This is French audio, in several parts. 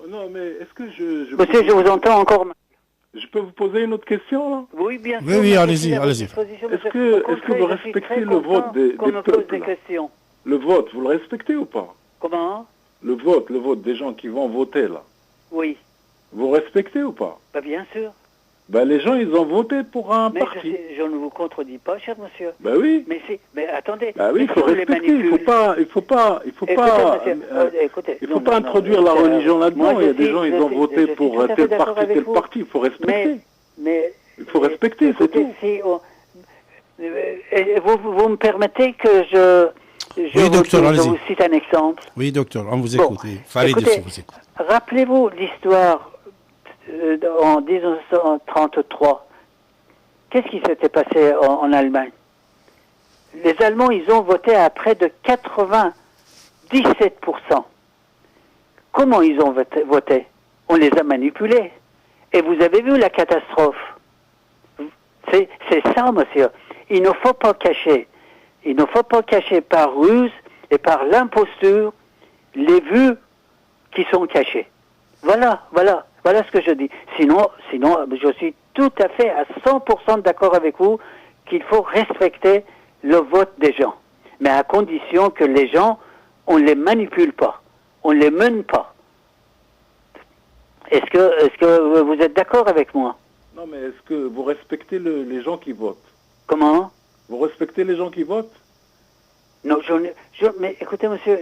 non, mais est-ce que Monsieur, je vous entends encore mal. Je peux vous poser une autre question, là? Oui, bien sûr. Oui, oui, allez-y, allez-y. Est-ce que vous respectez le vote des peuples, là? Le vote, vous le respectez ou pas? Comment? Le vote des gens qui vont voter, là. Oui. Vous respectez ou pas? Bah, bien sûr. Ben, les gens, ils ont voté pour un parti. Je ne vous contredis pas, cher monsieur. Ben oui. Mais attendez. Ben oui, il faut respecter. Il faut pas introduire la religion là-dedans. Il y a des gens, ils ont voté pour tel parti. Il faut respecter. Mais il faut respecter, c'est tout. Vous me permettez que je vous cite un exemple? Oui, docteur, on vous écoute. Écoutez, rappelez-vous l'histoire en 1933. Qu'est-ce qui s'était passé en Allemagne? Les Allemands, ils ont voté à près de 97%. Comment ils ont voté? On les a manipulés. Et vous avez vu la catastrophe. C'est ça, monsieur. Il ne faut pas cacher. Il ne faut pas cacher par ruse et par l'imposture les vues qui sont cachées. Voilà ce que je dis. Sinon, je suis tout à fait à 100% d'accord avec vous qu'il faut respecter le vote des gens. Mais à condition que les gens, on ne les manipule pas. On ne les mène pas. Est-ce que vous êtes d'accord avec moi? Non, mais est-ce que vous respectez les gens qui votent? Comment? Vous respectez les gens qui votent? Non, mais écoutez, monsieur,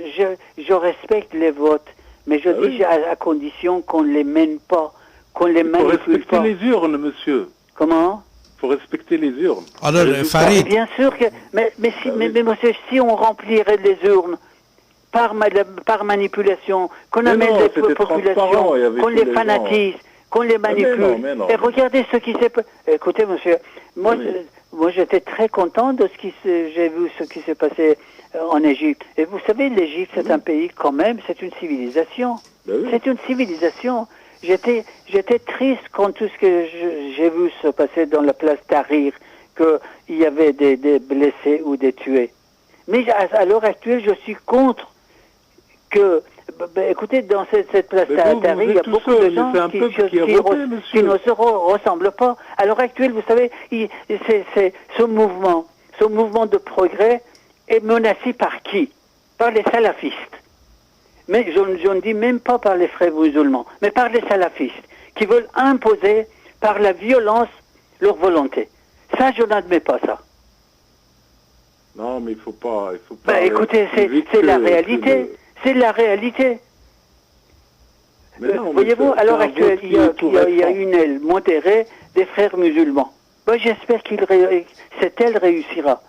je respecte les votes, mais je dis à condition qu'on ne les mène pas, qu'on les manipule pas. Il faut respecter les urnes, monsieur. Comment? Il faut respecter les urnes. Alors, Farid... Bien sûr que... Mais monsieur, si on remplirait les urnes par manipulation, qu'on amène les populations, qu'on les fanatise, qu'on les manipule... Et regardez ce qui s'est... Écoutez, monsieur, moi j'étais très content de j'ai vu ce qui s'est passé en Égypte. Et vous savez, l'Égypte, c'est un pays quand même, c'est une civilisation. C'est une civilisation. J'étais triste quand tout ce que j'ai vu se passer dans la place Tahrir, qu'il y avait des blessés ou des tués. Mais à l'heure actuelle, je suis contre que... écoutez, dans cette place Tahrir, il y a beaucoup de gens qui ne se ressemblent pas. À l'heure actuelle, vous savez, ce mouvement de progrès est menacé par qui? Par les salafistes. Mais je ne dis même pas par les frères musulmans, mais par les salafistes, qui veulent imposer par la violence leur volonté. Ça, je n'admets pas ça. Non, mais il faut pas... écoutez, c'est la réalité. C'est la réalité. Voyez-vous, à l'heure actuelle, il y a une aile modérée des frères musulmans. J'espère cette aile réussira.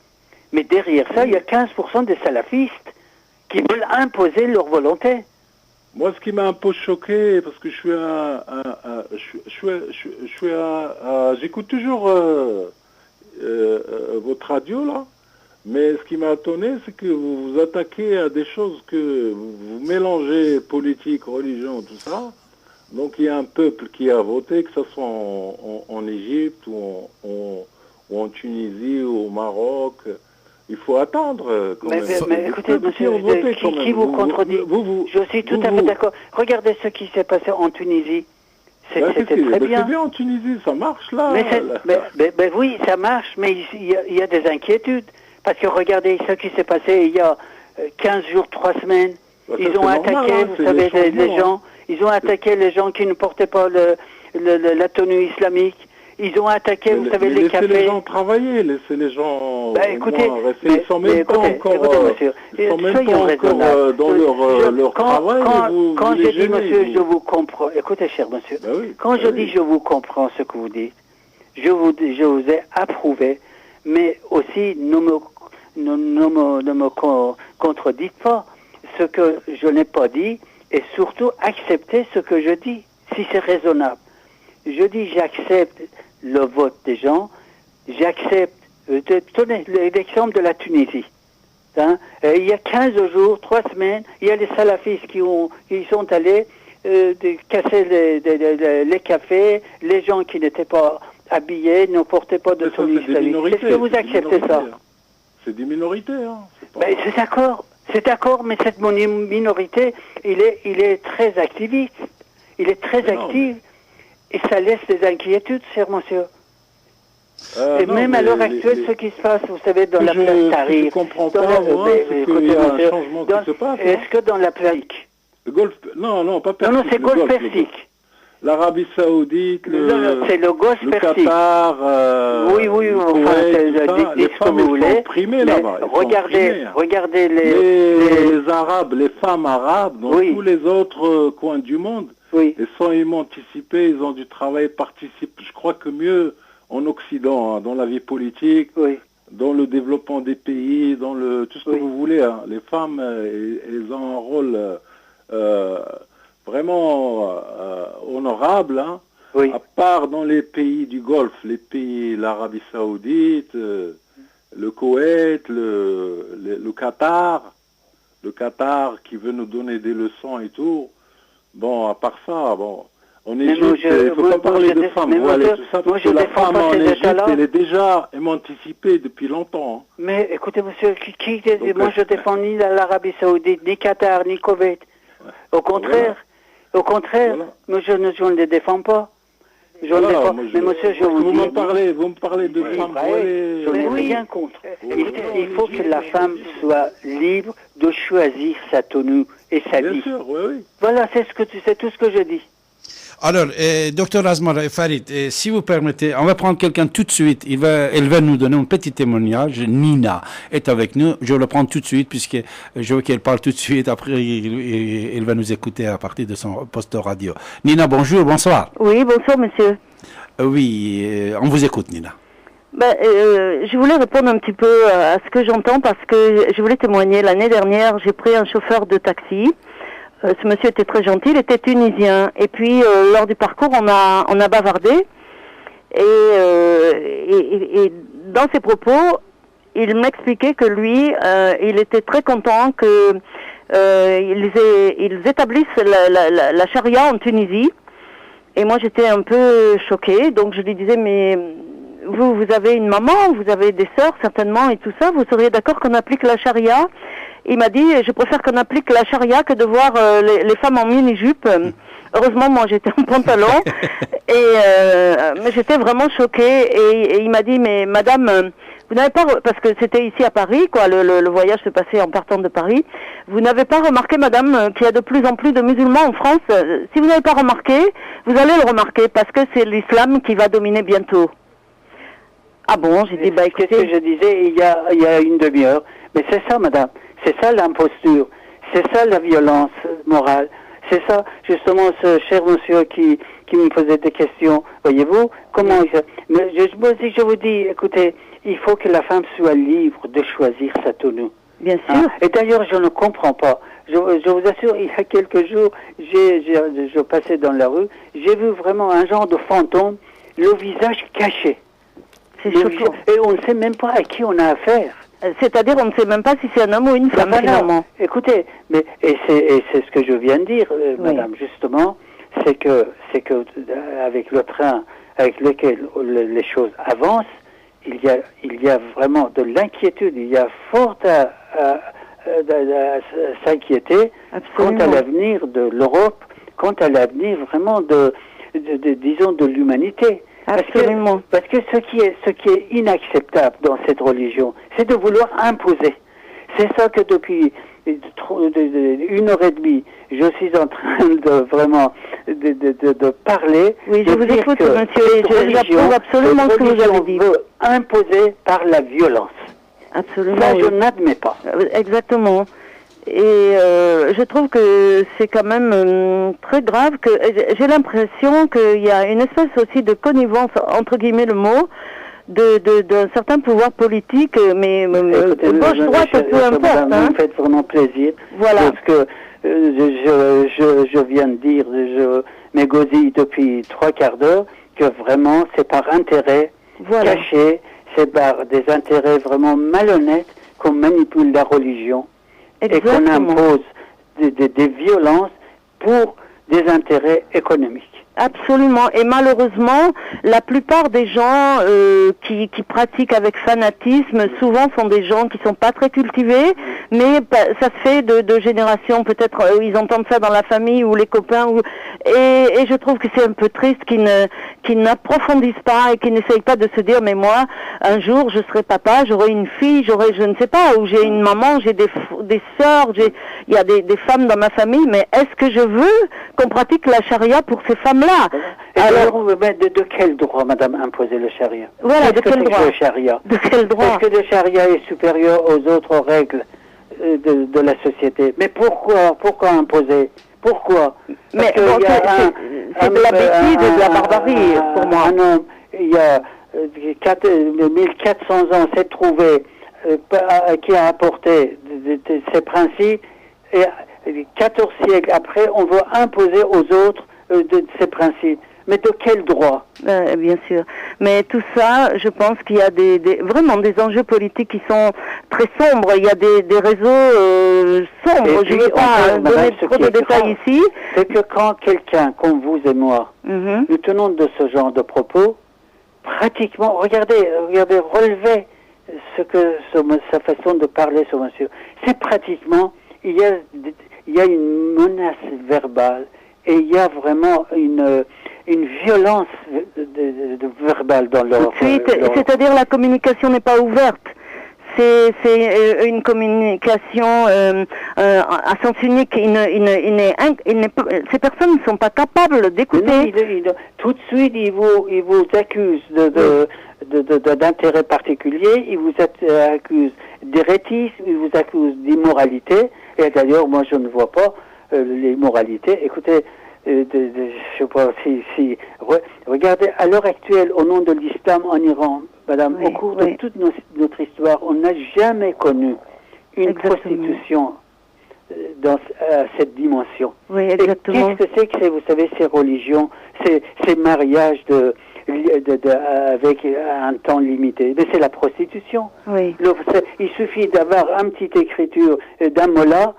Mais derrière ça, il y a 15% des salafistes qui veulent imposer leur volonté. Moi, ce qui m'a un peu choqué, parce que j'écoute toujours votre radio, là, mais ce qui m'a étonné, c'est que vous vous attaquez à des choses que vous mélangez politique, religion, tout ça. Donc, il y a un peuple qui a voté, que ce soit en Égypte ou en Tunisie ou au Maroc. Il faut attendre. Mais écoutez, monsieur, qui vous contredit? Je suis tout à fait d'accord. Regardez ce qui s'est passé en Tunisie. C'était très bien. C'est bien en Tunisie, ça marche là. Mais oui, ça marche, mais il y a des inquiétudes. Parce que regardez ce qui s'est passé il y a 15 jours, 3 semaines. Ils ont attaqué, vous savez, les gens. Ils ont attaqué les gens qui ne portaient pas la tenue islamique. Ils ont attaqué, vous savez, les cafés. Laissez les gens travailler, laissez les gens... écoutez, ils sont même pas encore dans leur travail. Quand je dis, monsieur, je vous comprends. Écoutez, cher monsieur, quand je dis je vous comprends ce que vous dites, je vous ai approuvé, mais aussi ne me contredites pas ce que je n'ai pas dit, et surtout acceptez ce que je dis, si c'est raisonnable. Je dis j'accepte le vote des gens, j'accepte, tenez l'exemple de la Tunisie. Il y a 15 jours, 3 semaines, il y a les salafistes qui sont allés casser les cafés, les gens qui n'étaient pas habillés, ne portaient pas de tenue islamique. Est-ce que vous acceptez ça? C'est des minorités. Hein. C'est d'accord, mais cette minorité, il est très activiste. Il est très actif et ça laisse des inquiétudes, cher monsieur. Et non, même à l'heure actuelle, ce qui se passe, vous savez, dans la place Tahrir... Je ne comprends pas, moi, c'est qu'il y a un changement qui se passe. Est-ce que dans la Persique... Le Golfe... Non, pas Persique. Non, c'est Golfe Persique. L'Arabie Saoudite, c'est le Golfe le Persique. Qatar, oui, enfin, les femmes sont opprimées là-bas. Regardez les Arabes, les femmes arabes, dans tous les autres coins du monde, elles sont émancipées, ils ont du travail, participent, je crois que mieux en Occident, dans la vie politique, dans le développement des pays, dans tout ce que vous voulez. Les femmes, elles ont un rôle... vraiment honorable, à part dans les pays du Golfe, l'Arabie Saoudite, le Koweït, le Qatar qui veut nous donner des leçons et tout. Bon, à part ça, en Égypte, il ne faut pas parler de femmes. Tout ça, parce que la femme en Égypte, elle est déjà émancipée depuis longtemps. Mais écoutez, monsieur, moi je défends ni l'Arabie Saoudite, ni Qatar, ni Koweït. Au contraire. Mais je ne les défends pas. Mais monsieur, vous me parlez de femmes. Je n'ai rien contre. Il faut que la femme soit libre de choisir sa tenue et sa vie. Bien sûr, oui. Voilà, c'est tout ce que je dis. Alors, docteur Asmar Farid, si vous permettez, on va prendre quelqu'un tout de suite. Elle va nous donner un petit témoignage. Nina est avec nous. Je le prends tout de suite puisque je veux qu'elle parle tout de suite. Après, elle va nous écouter à partir de son poste radio. Nina, bonjour, bonsoir. Oui, bonsoir, monsieur. Oui, on vous écoute, Nina. Je voulais répondre un petit peu à ce que j'entends parce que je voulais témoigner. L'année dernière, j'ai pris un chauffeur de taxi. Ce monsieur était très gentil, il était tunisien. Et puis, lors du parcours, on a bavardé. Et dans ses propos, il m'expliquait que lui, il était très content que ils établissent la charia en Tunisie. Et moi, j'étais un peu choquée. Donc, je lui disais, mais vous avez une maman, vous avez des sœurs, certainement, et tout ça. Vous seriez d'accord qu'on applique la charia ? Il m'a dit, je préfère qu'on applique la charia que de voir les femmes en mini-jupe. Heureusement, moi, j'étais en pantalon. Mais j'étais vraiment choquée. Et il m'a dit, mais madame, vous n'avez pas... Parce que c'était ici à Paris, quoi. Le voyage se passait en partant de Paris. Vous n'avez pas remarqué, madame, qu'il y a de plus en plus de musulmans en France. Si vous n'avez pas remarqué, vous allez le remarquer parce que c'est l'islam qui va dominer bientôt. Ah bon, j'ai dit, écoutez... C'est ce que je disais il y a une demi-heure. Mais c'est ça, madame. C'est ça l'imposture, c'est ça la violence morale, c'est ça justement ce cher monsieur qui me posait des questions, voyez-vous, comment mais je vous dis, écoutez, il faut que la femme soit libre de choisir sa tenue. Bien sûr. Et d'ailleurs, je ne comprends pas, je vous assure, il y a quelques jours, je passais dans la rue, j'ai vu vraiment un genre de fantôme, le visage caché. C'est choquant. Et on ne sait même pas à qui on a affaire. C'est-à-dire, on ne sait même pas si c'est un homme ou une femme, finalement. Écoutez, c'est ce que je viens de dire, madame, justement, c'est que avec le train avec lequel les choses avancent, il y a vraiment de l'inquiétude, il y a fort à s'inquiéter quant à l'avenir de l'Europe, quant à l'avenir vraiment disons, de l'humanité. Absolument. Parce que ce qui est inacceptable dans cette religion, c'est de vouloir imposer. C'est ça que depuis 1h30, je suis en train de vraiment de parler. Oui, je vous écoute, monsieur, j'approuve absolument ce que vous avez dit. Veut imposer par la violence. Absolument. Ça, je n'admets pas. Exactement. Et je trouve que c'est quand même très grave que j'ai l'impression qu'il y a une espèce aussi de connivence, entre guillemets le mot, d'un certain pouvoir politique, mais gauche-droite, peu importe. Vous me faites vraiment plaisir. Voilà. Parce que je viens de dire, je m'égosille depuis 3/4 d'heure, que vraiment c'est par intérêt caché, c'est par des intérêts vraiment malhonnêtes qu'on manipule la religion. Exactement. Et qu'on impose des violences pour des intérêts économiques. Absolument. Et malheureusement, la plupart des gens qui pratiquent avec fanatisme, souvent sont des gens qui sont pas très cultivés, mais ça se fait de génération, peut-être ils entendent ça dans la famille ou les copains. Et je trouve que c'est un peu triste qu'ils n'approfondissent pas et qu'ils n'essayent pas de se dire, mais moi, un jour, je serai papa, j'aurai une fille, j'aurai, je ne sais pas, ou j'ai une maman, j'ai des sœurs, il y a des femmes dans ma famille, mais est-ce que je veux qu'on pratique la charia pour ces femmes-là? Alors, de quel droit, madame, imposer le charia? Voilà, de quel droit? De quel droit? Est-ce que le charia est supérieur aux autres règles de la société? Mais pourquoi imposer? Pourquoi? Mais bon, c'est de la bêtise et de la barbarie, pour moi. Un homme, il y a 1400 ans, s'est trouvé qui a apporté ces principes, et 14 siècles après, on veut imposer aux autres de ces principes. Mais de quel droit? Bien sûr. Mais tout ça, je pense qu'il y a vraiment des enjeux politiques qui sont très sombres. Il y a des réseaux sombres. Je ne vais pas donner trop de détails ici. C'est que quand quelqu'un, comme vous et moi, nous tenons de ce genre de propos, pratiquement, regardez, relevez sa façon de parler sur monsieur. C'est pratiquement, il y a une menace verbale. Et il y a vraiment une violence verbale dans leur... Tout de suite, c'est-à-dire la communication n'est pas ouverte. C'est une communication à sens unique. Ces personnes ne sont pas capables d'écouter. Tout de suite, ils vous accusent d'intérêt particulier, ils vous accusent d'hérétisme, ils vous accusent d'immoralité. Et d'ailleurs, moi, je ne vois pas l'immoralité. Écoutez, je sais pas si regardez, à l'heure actuelle, au nom de l'islam en Iran, madame, au cours de toute notre histoire, on n'a jamais connu une prostitution dans cette dimension. Oui, exactement. Qu'est-ce que c'est que vous savez, ces religions, ces mariages avec un temps limité? Mais c'est la prostitution. Oui. Il suffit d'avoir une petite écriture d'un mollah,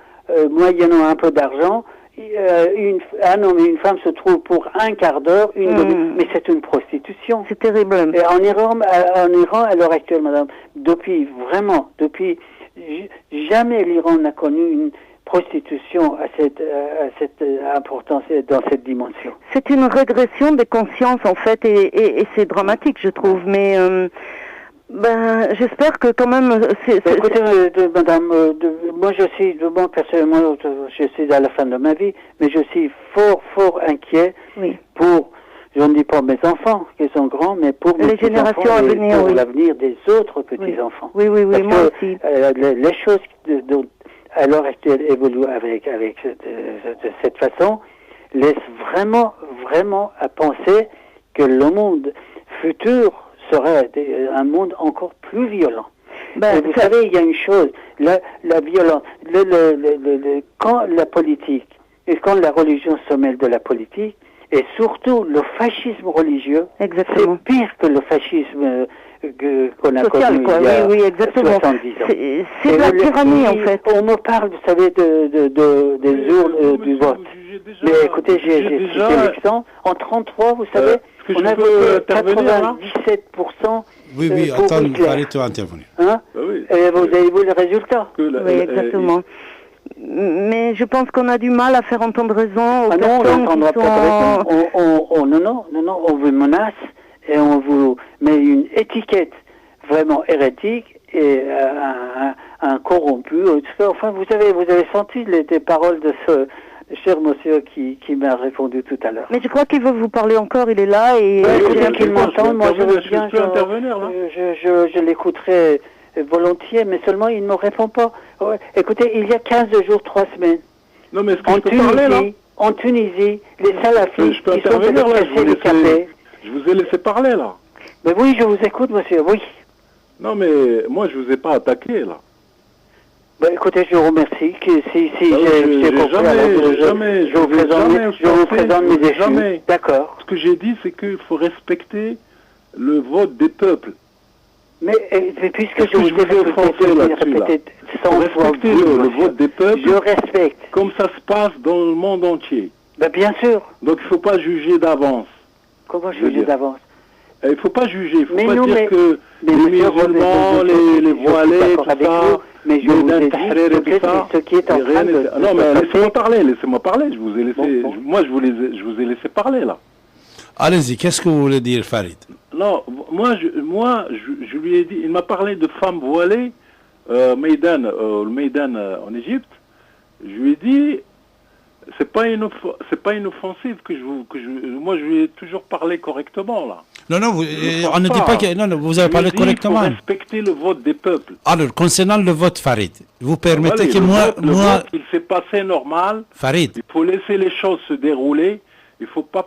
moyennant un peu d'argent, un homme et une femme se trouvent pour un quart d'heure, mais c'est une prostitution. C'est terrible. Et en Iran, à l'heure actuelle, madame, depuis jamais l'Iran n'a connu une prostitution à cette importance dans cette dimension. C'est une régression des consciences, en fait, et c'est dramatique, je trouve, mais... j'espère que quand même... Écoutez, madame, moi personnellement, je suis à la fin de ma vie, mais je suis fort inquiet pour, je ne dis pas mes enfants qui sont grands, mais pour les générations à venir, pour l'avenir des autres petits-enfants. Oui, moi aussi. Les choses à l'heure actuelle évoluent avec de cette façon, laissent vraiment à penser que le monde futur serait un monde encore plus violent. Et vous savez, il y a une chose, la violence, quand la politique et quand la religion se mêle de la politique, et surtout le fascisme religieux, c'est pire que le fascisme qu'on a connu il y a 70 ans. C'est de la tyrannie, en fait. On me parle, vous savez, des urnes du vote. Mais écoutez, j'ai cité l'exemple. En 1933, vous savez, on avait 97%. Oui, attends, arrête-toi intervenir. Hein? Et vous avez vu le résultat? Oui, exactement. Mais je pense qu'on a du mal à faire entendre raison aux personnes qui sont... Non, on vous menace et on vous met une étiquette vraiment hérétique et un corrompu. Enfin, vous avez senti les paroles de ce cher monsieur qui m'a répondu tout à l'heure. Mais je crois qu'il veut vous parler encore, il est là et... bien qu'il m'entende, moi je veux bien... Je peux intervenir là. Je l'écouterai volontiers, mais seulement il ne me répond pas. Écoutez, il y a 15 jours, 3 semaines, non, mais est-ce que je peux parler, là en Tunisie, les salafistes qui sont venus casser les cafés. Je vous ai laissé parler là. Mais oui, je vous écoute, monsieur, oui. Non, mais moi je vous ai pas attaqué là. Écoutez, je vous remercie. Je vous présente mes défis. D'accord. Ce que j'ai dit, c'est qu'il faut respecter le vote des peuples. Mais puisque je vous ai répété 100 fois le vote des peuples, je respecte. Comme ça se passe dans le monde entier. Ben, bien sûr. Donc il ne faut pas juger d'avance. Comment juger d'avance? Il ne faut pas juger, il ne faut pas dire que les musulmans, les voilés, tout ça, mais je vous ai dit ce qui est en train de... Non, mais laissez-moi parler, je vous ai laissé... Moi, je vous ai laissé parler, là. Allez-y, qu'est-ce que vous voulez dire, Farid? Non, moi, je lui ai dit, il m'a parlé de femmes voilées, le Meydan en Égypte. Je lui ai dit, c'est pas une offensive moi je lui ai toujours parlé correctement, là. Non, on ne dit pas que... Non, vous avez parlé correctement. Il faut respecter le vote des peuples. Alors, concernant le vote, Farid, vous permettez que moi... Le vote, il s'est passé normal. Farid. Il faut laisser les choses se dérouler. Il faut pas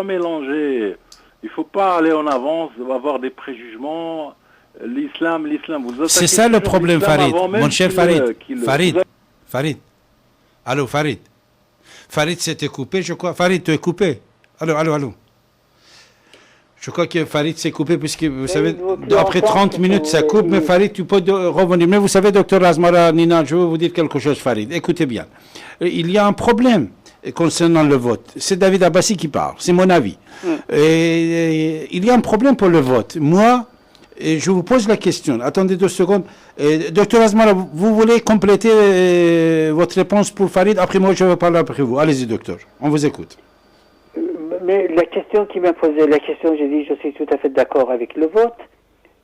mélanger. Il faut pas aller en avance, avoir des préjugements. L'islam, vous attaquez. C'est ça le problème, Farid. Mon cher Farid. Farid. Allô, Farid. Farid s'était coupé, je crois. Farid, tu es coupé. Allô. Je crois que Farid s'est coupé, puisque vous savez, après 30 minutes, ça coupe, mais Farid, tu peux revenir. Mais vous savez, docteur Razmara, Nina, je veux vous dire quelque chose, Farid. Écoutez bien. Il y a un problème concernant le vote. C'est David Abbassi qui parle, c'est mon avis. Et il y a un problème pour le vote. Moi, je vous pose la question. Attendez 2 secondes. Docteur Razmara, vous voulez compléter votre réponse pour Farid? Après moi, je vais parler après vous. Allez-y, docteur. On vous écoute. Mais la question qui m'a posé, j'ai dit, je suis tout à fait d'accord avec le vote,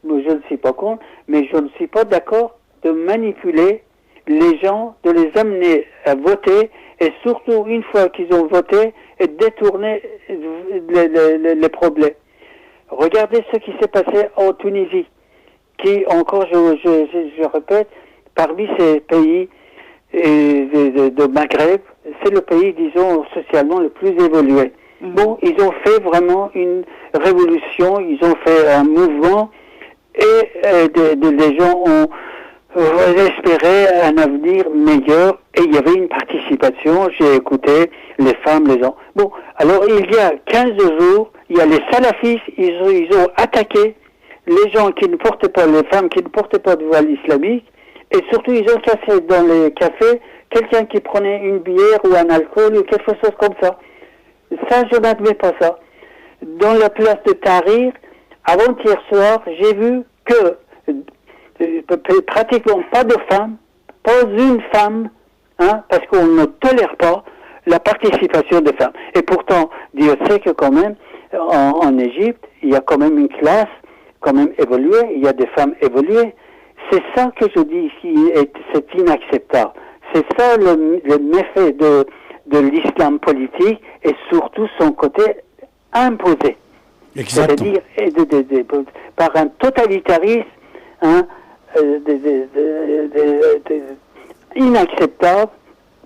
mais je ne suis pas contre, mais je ne suis pas d'accord de manipuler les gens, de les amener à voter, et surtout, une fois qu'ils ont voté, et détourner les problèmes. Regardez ce qui s'est passé en Tunisie, qui, encore, je répète, parmi ces pays de Maghreb, c'est le pays, disons, socialement le plus évolué. Bon, ils ont fait vraiment une révolution, ils ont fait un mouvement et les gens ont espéré un avenir meilleur et il y avait une participation, j'ai écouté les femmes, les gens. Bon, alors il y a 15 jours, il y a les salafistes, ils ont attaqué les gens qui ne portaient pas, les femmes qui ne portaient pas de voile islamique et surtout ils ont cassé dans les cafés quelqu'un qui prenait une bière ou un alcool ou quelque chose comme ça. Ça, je n'admets pas ça. Dans la place de Tahrir, avant-hier soir, j'ai vu que pratiquement pas de femmes, pas une femme, parce qu'on ne tolère pas la participation des femmes. Et pourtant, Dieu sait que quand même, en Égypte, il y a quand même une classe quand même évoluée, il y a des femmes évoluées. C'est ça que je dis ici, c'est inacceptable. C'est ça le méfait de l'islam politique et surtout son côté imposé. Exactement. C'est-à-dire par un totalitarisme inacceptable,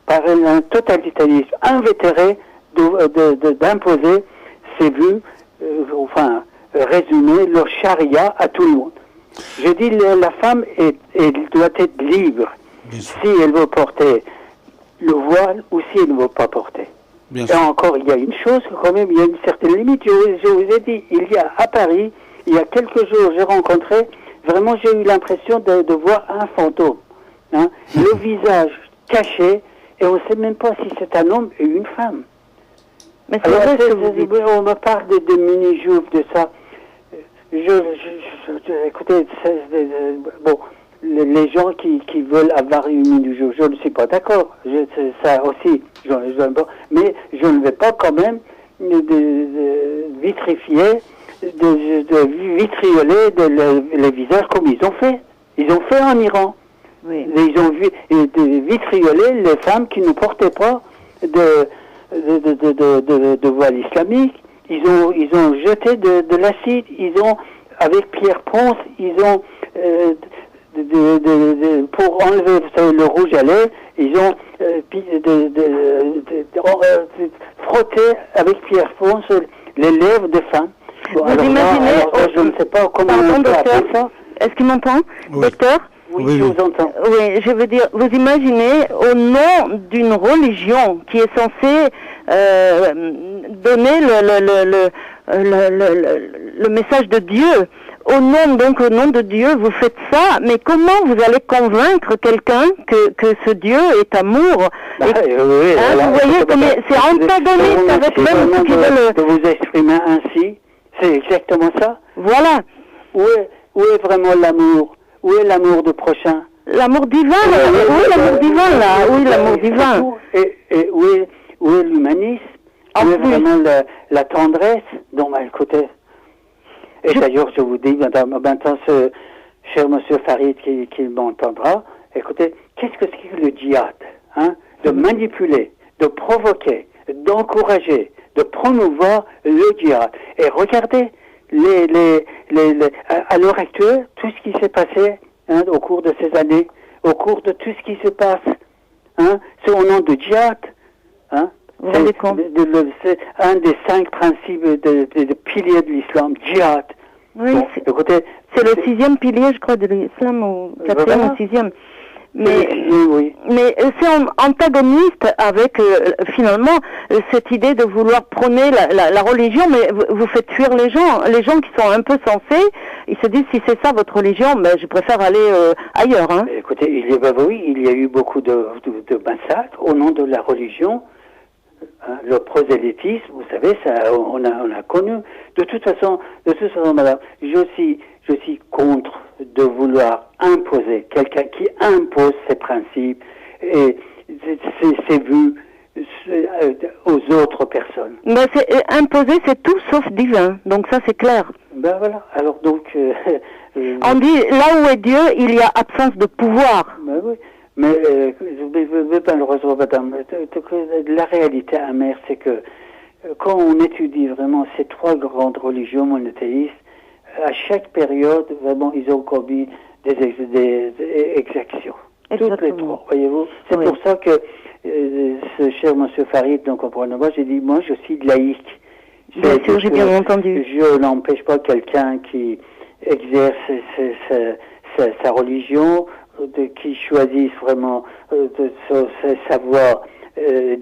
par un totalitarisme invétéré d'imposer ses vues, résumer le charia à tout le monde. Je dis la femme elle doit être libre si elle veut porter le voile ou si elle ne veut pas porter. Et encore, il y a une chose, quand même, il y a une certaine limite. Je vous ai dit, il y a à Paris, il y a quelques jours, j'ai rencontré, vraiment j'ai eu l'impression de voir un fantôme. Le visage caché, et on ne sait même pas si c'est un homme ou une femme. Mais alors, on me parle de mini-jupes, de ça. Écoutez, bon, les gens qui veulent avoir une mini-jupe, je ne suis pas d'accord. Ça aussi, mais je ne vais pas quand même vitrifier, vitrioler les visages comme ils ont fait. Ils ont fait en Iran. Oui. Ils ont vitriolé les femmes qui ne portaient pas de voile islamique. Ils ont jeté de l'acide. Ils ont, avec Pierre Ponce, ils ont pour enlever le rouge à lèvres, ils ont frotté avec Pierre Ponce les lèvres des femmes. Vous imaginez, je ne sais pas comment on peut appeler ça. Est-ce qu'il m'entend, docteur? Oui, je vous entends. Oui, je veux dire, vous imaginez, au nom d'une religion qui est censée donner le message de Dieu au nom de Dieu, vous faites ça, mais comment vous allez convaincre quelqu'un que ce Dieu est amour? Oui, voilà, vous voyez, c'est antagoniste avec même ce qu'ils veulent. De vous exprimer ainsi, c'est exactement ça. Voilà. Où est vraiment l'amour? Où est l'amour du prochain? L'amour divin, où est l'amour divin là? Oui, l'amour divin. Et où est l'humanisme? Où est vraiment la tendresse? Donc, écoutez. Et d'ailleurs, je vous dis, maintenant, cher monsieur Farid qui m'entendra, écoutez, qu'est-ce que c'est que le djihad? De manipuler, de provoquer, d'encourager, de promouvoir le djihad. Et regardez, à l'heure actuelle, tout ce qui s'est passé au cours de ces années, au cours de tout ce qui se passe, c'est au nom de djihad. C'est un des 5 principes de piliers de l'islam, djihad. Oui, c'est le 6e pilier, je crois, de l'islam, ou 4e ou 6e. Mais c'est antagoniste avec, finalement, cette idée de vouloir prôner la religion, mais vous faites fuir les gens qui sont un peu sensés, ils se disent, si c'est ça votre religion, je préfère aller ailleurs. Écoutez, il y a eu beaucoup de massacres au nom de la religion. Le prosélytisme, vous savez, ça, on a connu. De toute façon, madame, je suis contre de vouloir imposer, quelqu'un qui impose ses principes et ses vues aux autres personnes. Imposer, c'est tout sauf divin, donc ça c'est clair. Voilà, alors donc... on dit, là où est Dieu, il y a absence de pouvoir. Oui. Mais malheureusement, madame, la réalité amère, c'est que quand on étudie vraiment ces 3 grandes religions monothéistes, à chaque période, vraiment, ils ont commis des exactions. Exactement. Toutes les 3, voyez-vous. C'est pour ça que ce cher monsieur Farid, donc, j'ai dit, moi, je suis laïque. Bien sûr, j'ai bien entendu. Je n'empêche pas quelqu'un qui exerce sa religion, qui choisissent vraiment sa voie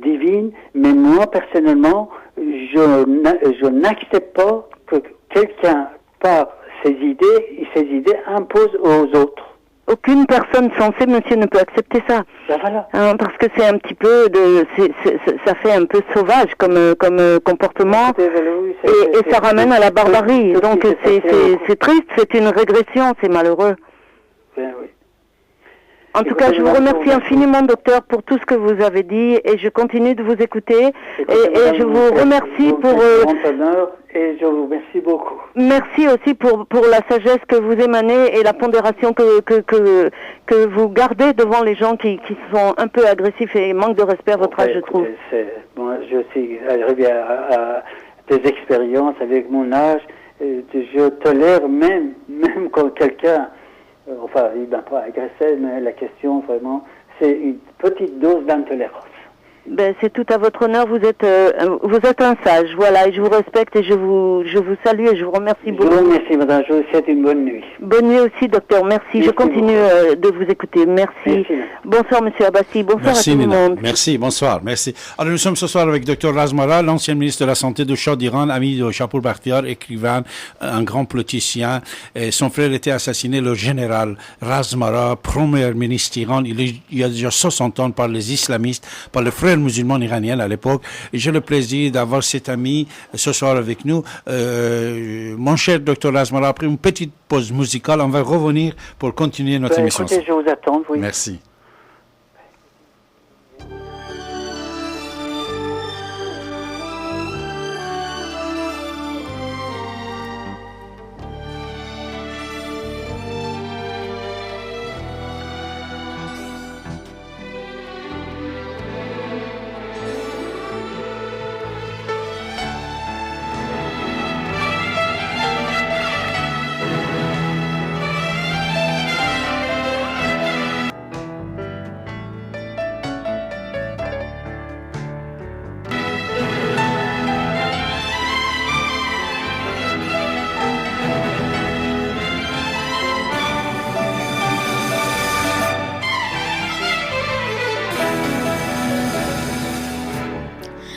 divine, mais moi personnellement, je n'accepte pas que quelqu'un, par ses idées impose aux autres. Aucune personne sensée, monsieur, ne peut accepter ça. Voilà. Parce que c'est un petit peu ça fait un peu sauvage comme comportement, et ça ramène à la barbarie. Donc c'est triste, c'est une régression, c'est malheureux. Oui. En tout cas, je vous remercie infiniment, docteur, pour tout ce que vous avez dit, et je continue de vous écouter, et je vous remercie pour... et je vous remercie beaucoup. Merci aussi pour la sagesse que vous émanez et la pondération que vous gardez devant les gens qui sont un peu agressifs et manquent de respect à votre âge, je trouve. Moi, je suis arrivé à des expériences avec mon âge, je tolère même quand quelqu'un... il m'a pas agressé, mais la question, vraiment, c'est une petite dose d'intolérance. C'est tout à votre honneur, vous êtes un sage, voilà, et je vous respecte et je vous salue et je vous remercie beaucoup. Je vous remercie, madame, je vous souhaite une bonne nuit. Bonne nuit aussi, docteur, merci. Je continue de vous écouter, merci. Bonsoir, monsieur Abbassi, bonsoir à tout le monde. Merci, bonsoir, merci. Alors, nous sommes ce soir avec docteur Razmara, l'ancien ministre de la Santé de Shah d'Iran, ami de Shapur Bakhtiar, écrivain, un grand politicien. Et son frère était assassiné, le général Razmara, premier ministre d'Iran, il y a déjà 60 ans, par les islamistes, par le frère musulman iranien à l'époque. Et j'ai le plaisir d'avoir cet ami ce soir avec nous. Mon cher docteur Razmara, après une petite pause musicale, on va revenir pour continuer notre émission. Écoutez, je vous attends, oui. Merci.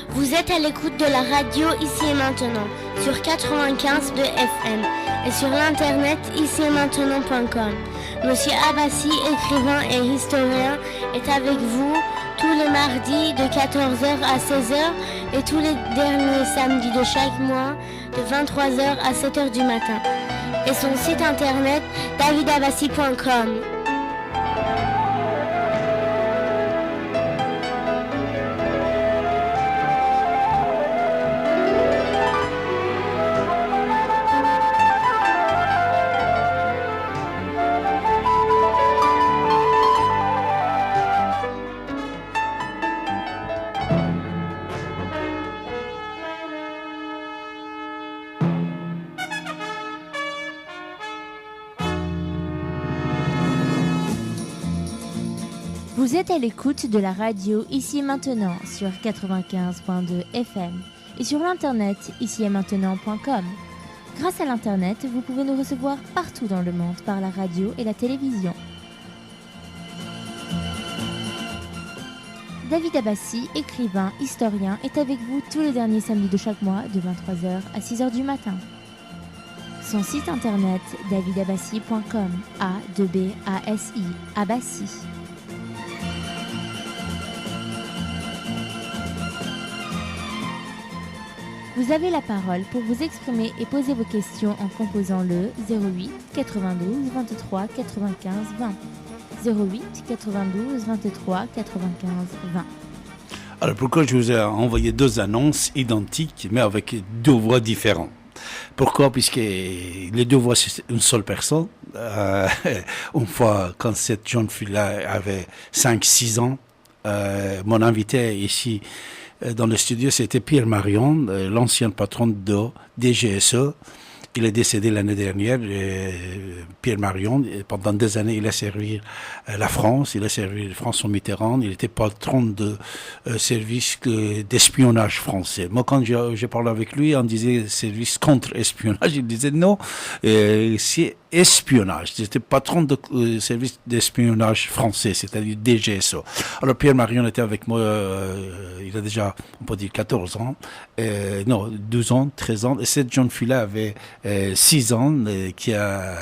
Vous êtes à l'écoute de la radio Ici et Maintenant sur 95 de FM et sur l'internet ici-et-maintenant.com. Monsieur Abbassi, écrivain et historien, est avec vous tous les mardis de 14h à 16h et tous les derniers samedis de chaque mois de 23h à 7h du matin. Et son site internet davidabbassi.com. Vous êtes à l'écoute de la radio Ici et Maintenant sur 95.2 FM et sur l'internet ici-et-maintenant.com. Grâce à l'internet, vous pouvez nous recevoir partout dans le monde par la radio et la télévision. David Abbassi, écrivain, historien, est avec vous tous les derniers samedis de chaque mois de 23h à 6h du matin. Son site internet davidabbassi.com, A-2-B-A-S-I, Abbassi. Vous avez la parole pour vous exprimer et poser vos questions en composant le 08 92 23 95 20. 08 92 23 95 20. Alors pourquoi je vous ai envoyé deux annonces identiques mais avec deux voix différentes? Pourquoi? Puisque les deux voix c'est une seule personne. Une fois quand cette jeune fille-là avait 5-6 ans, mon invité ici dans le studio, c'était Pierre Marion, l'ancien patron de DGSE. Il est décédé l'année dernière. Pierre Marion, pendant des années, il a servi la France, il a servi François Mitterrand, il était patron de service d'espionnage français. Moi, quand j'ai parlé avec lui, on disait service contre-espionnage. Il disait non, c'est espionnage. C'était patron de service d'espionnage français, c'est-à-dire DGSO. Alors Pierre Marion était avec moi, il a déjà, on peut dire 14 ans, non, 12 ans, 13 ans, et cette jeune fille-là avait 6 ans, qui a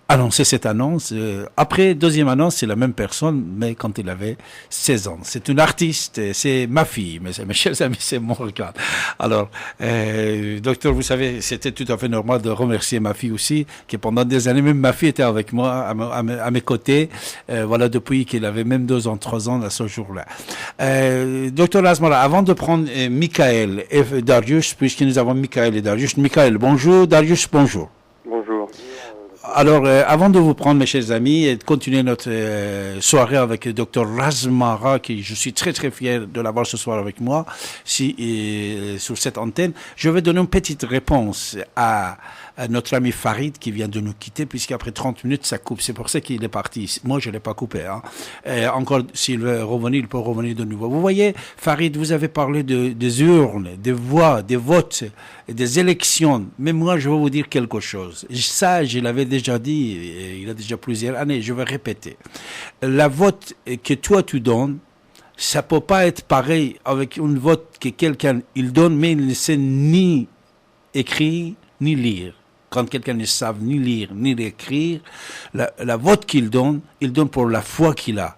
annoncé cette annonce. Après, deuxième annonce, c'est la même personne, mais quand il avait 16 ans. C'est une artiste, c'est ma fille, mes chers amis, c'est mon regard. Alors, docteur, vous savez, c'était tout à fait normal de remercier ma fille aussi, qui pendant des années, même ma fille était avec moi, à mes côtés, voilà, depuis qu'il avait même 2 ans, 3 ans à ce jour-là. Docteur Razmara, avant de prendre Michael et Darius, puisque nous avons Michael et Darius. Michael, bonjour. Darius, bonjour. Bonjour. Alors, avant de vous prendre, mes chers amis, et de continuer notre soirée avec le Dr Razmara, qui je suis très très fier de l'avoir ce soir avec moi, sur cette antenne, je vais donner une petite réponse à notre ami Farid qui vient de nous quitter, puisqu'après 30 minutes, ça coupe. C'est pour ça qu'il est parti. Moi, je ne l'ai pas coupé. Encore, s'il veut revenir, il peut revenir de nouveau. Vous voyez, Farid, vous avez parlé des urnes, des voix, des votes, des élections. Mais moi, je vais vous dire quelque chose. Ça, je l'avais déjà dit, il y a déjà plusieurs années. Je vais répéter. La vote que toi, tu donnes, ça peut pas être pareil avec une vote que quelqu'un, il donne, mais il ne sait ni écrire, ni lire. Quand quelqu'un ne sait ni lire, ni écrire, la vote qu'il donne, il donne pour la foi qu'il a.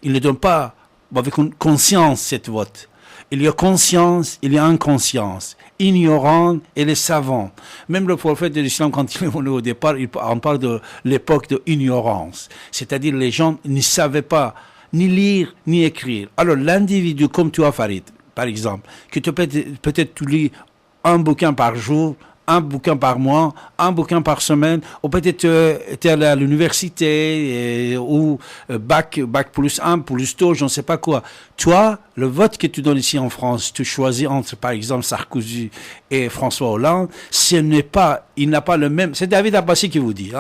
Il ne donne pas avec une conscience cette vote. Il y a conscience, il y a inconscience. Ignorant et les savants. Même le prophète de l'islam, quand il est venu au départ, on parle de l'époque de ignorance. C'est-à-dire les gens ne savaient pas ni lire, ni écrire. Alors l'individu comme toi, Farid, par exemple, que peut-être tu lis un bouquin par jour, un bouquin par mois, un bouquin par semaine, ou peut-être tu es allé à l'université, ou bac plus 1, plus 2, je ne sais pas quoi. Toi, le vote que tu donnes ici en France, tu choisis entre, par exemple, Sarkozy et François Hollande, il n'a pas le même, c'est David Abbassi qui vous dit,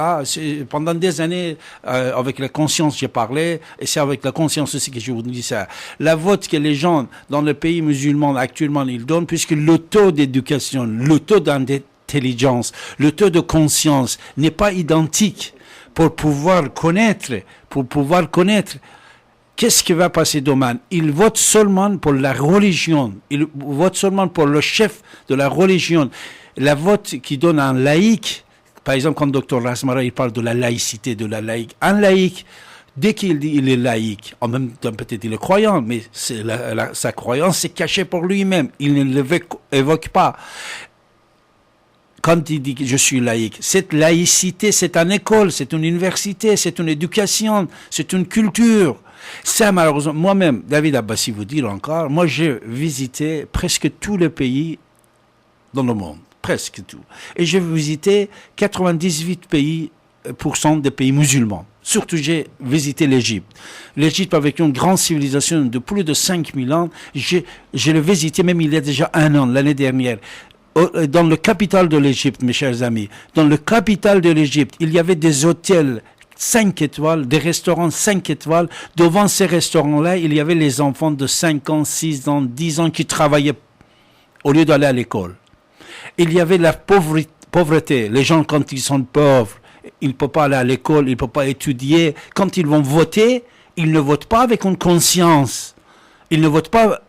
pendant des années, avec la conscience, j'ai parlé, et c'est avec la conscience aussi que je vous dis ça. La vote que les gens dans le pays musulman actuellement, ils donnent, puisque le taux d'éducation, le taux d'intelligence, le taux de conscience n'est pas identique pour pouvoir connaître qu'est-ce qui va passer demain. Ils votent seulement pour la religion, ils votent seulement pour le chef de la religion. La vote qui donne un laïc, Par exemple, quand Dr Razmara il parle de la laïcité, de la laïque, un laïque, dès qu'il dit il est laïque, en même temps peut-être il est croyant, mais sa croyance c'est caché pour lui-même, il ne l'évoque pas. Quand il dit que je suis laïque, cette laïcité, c'est une école, c'est une université, c'est une éducation, c'est une culture. Ça, malheureusement, moi-même, David Abbassi vous dire encore, moi j'ai visité presque tous les pays dans le monde, presque tout. Et j'ai visité 98% des pays musulmans. Surtout, j'ai visité l'Égypte. L'Égypte, avec une grande civilisation de plus de 5000 ans, je l'ai visité même il y a déjà 1 an, l'année dernière. Dans le capital de l'Égypte, mes chers amis, dans le capital de l'Égypte, il y avait des hôtels 5 étoiles, des restaurants 5 étoiles. Devant ces restaurants-là, il y avait les enfants de 5 ans, 6 ans, 10 ans qui travaillaient au lieu d'aller à l'école. Il y avait la pauvreté. Les gens, quand ils sont pauvres, ils ne peuvent pas aller à l'école, ils ne peuvent pas étudier. Quand ils vont voter, ils ne votent pas avec une conscience. Ils ne votent pas...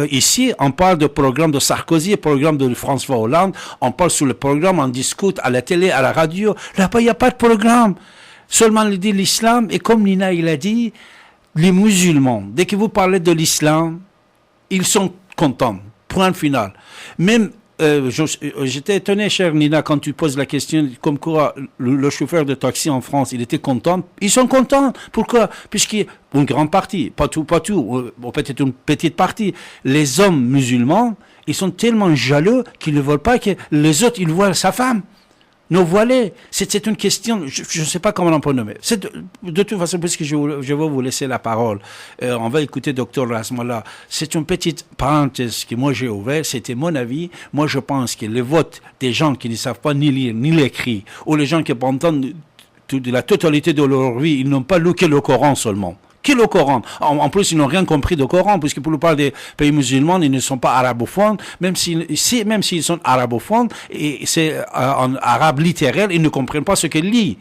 ici, on parle de programme de Sarkozy, programme de François Hollande, on parle sur le programme, on discute à la télé, à la radio. Là-bas, il n'y a pas de programme. Seulement, il dit l'islam, et comme Nina, il a dit, les musulmans, dès que vous parlez de l'islam, ils sont contents. Point final. Même, j'étais étonné, chère Nina, quand tu poses la question, comme quoi le chauffeur de taxi en France, il était content. Ils sont contents. Pourquoi? Puisqu'une grande partie, pas tout, ou peut-être une petite partie, les hommes musulmans, ils sont tellement jaloux qu'ils ne veulent pas que les autres, ils voient sa femme. Nous voilés, c'est une question, je ne sais pas comment on peut nommer. De toute façon, puisque je vais vous laisser la parole, on va écouter Dr Razmara. C'est une petite parenthèse que moi j'ai ouverte, c'était mon avis. Moi je pense que les votes des gens qui ne savent pas ni lire ni l'écrire, ou les gens qui pendant la totalité de leur vie, ils n'ont pas lu que le Coran seulement. Que le Coran. En plus, ils n'ont rien compris du Coran, puisque pour la plupart des pays musulmans, ils ne sont pas arabophones, même s'ils sont arabophones, et c'est en arabe littéral, ils ne comprennent pas ce qu'ils lisent.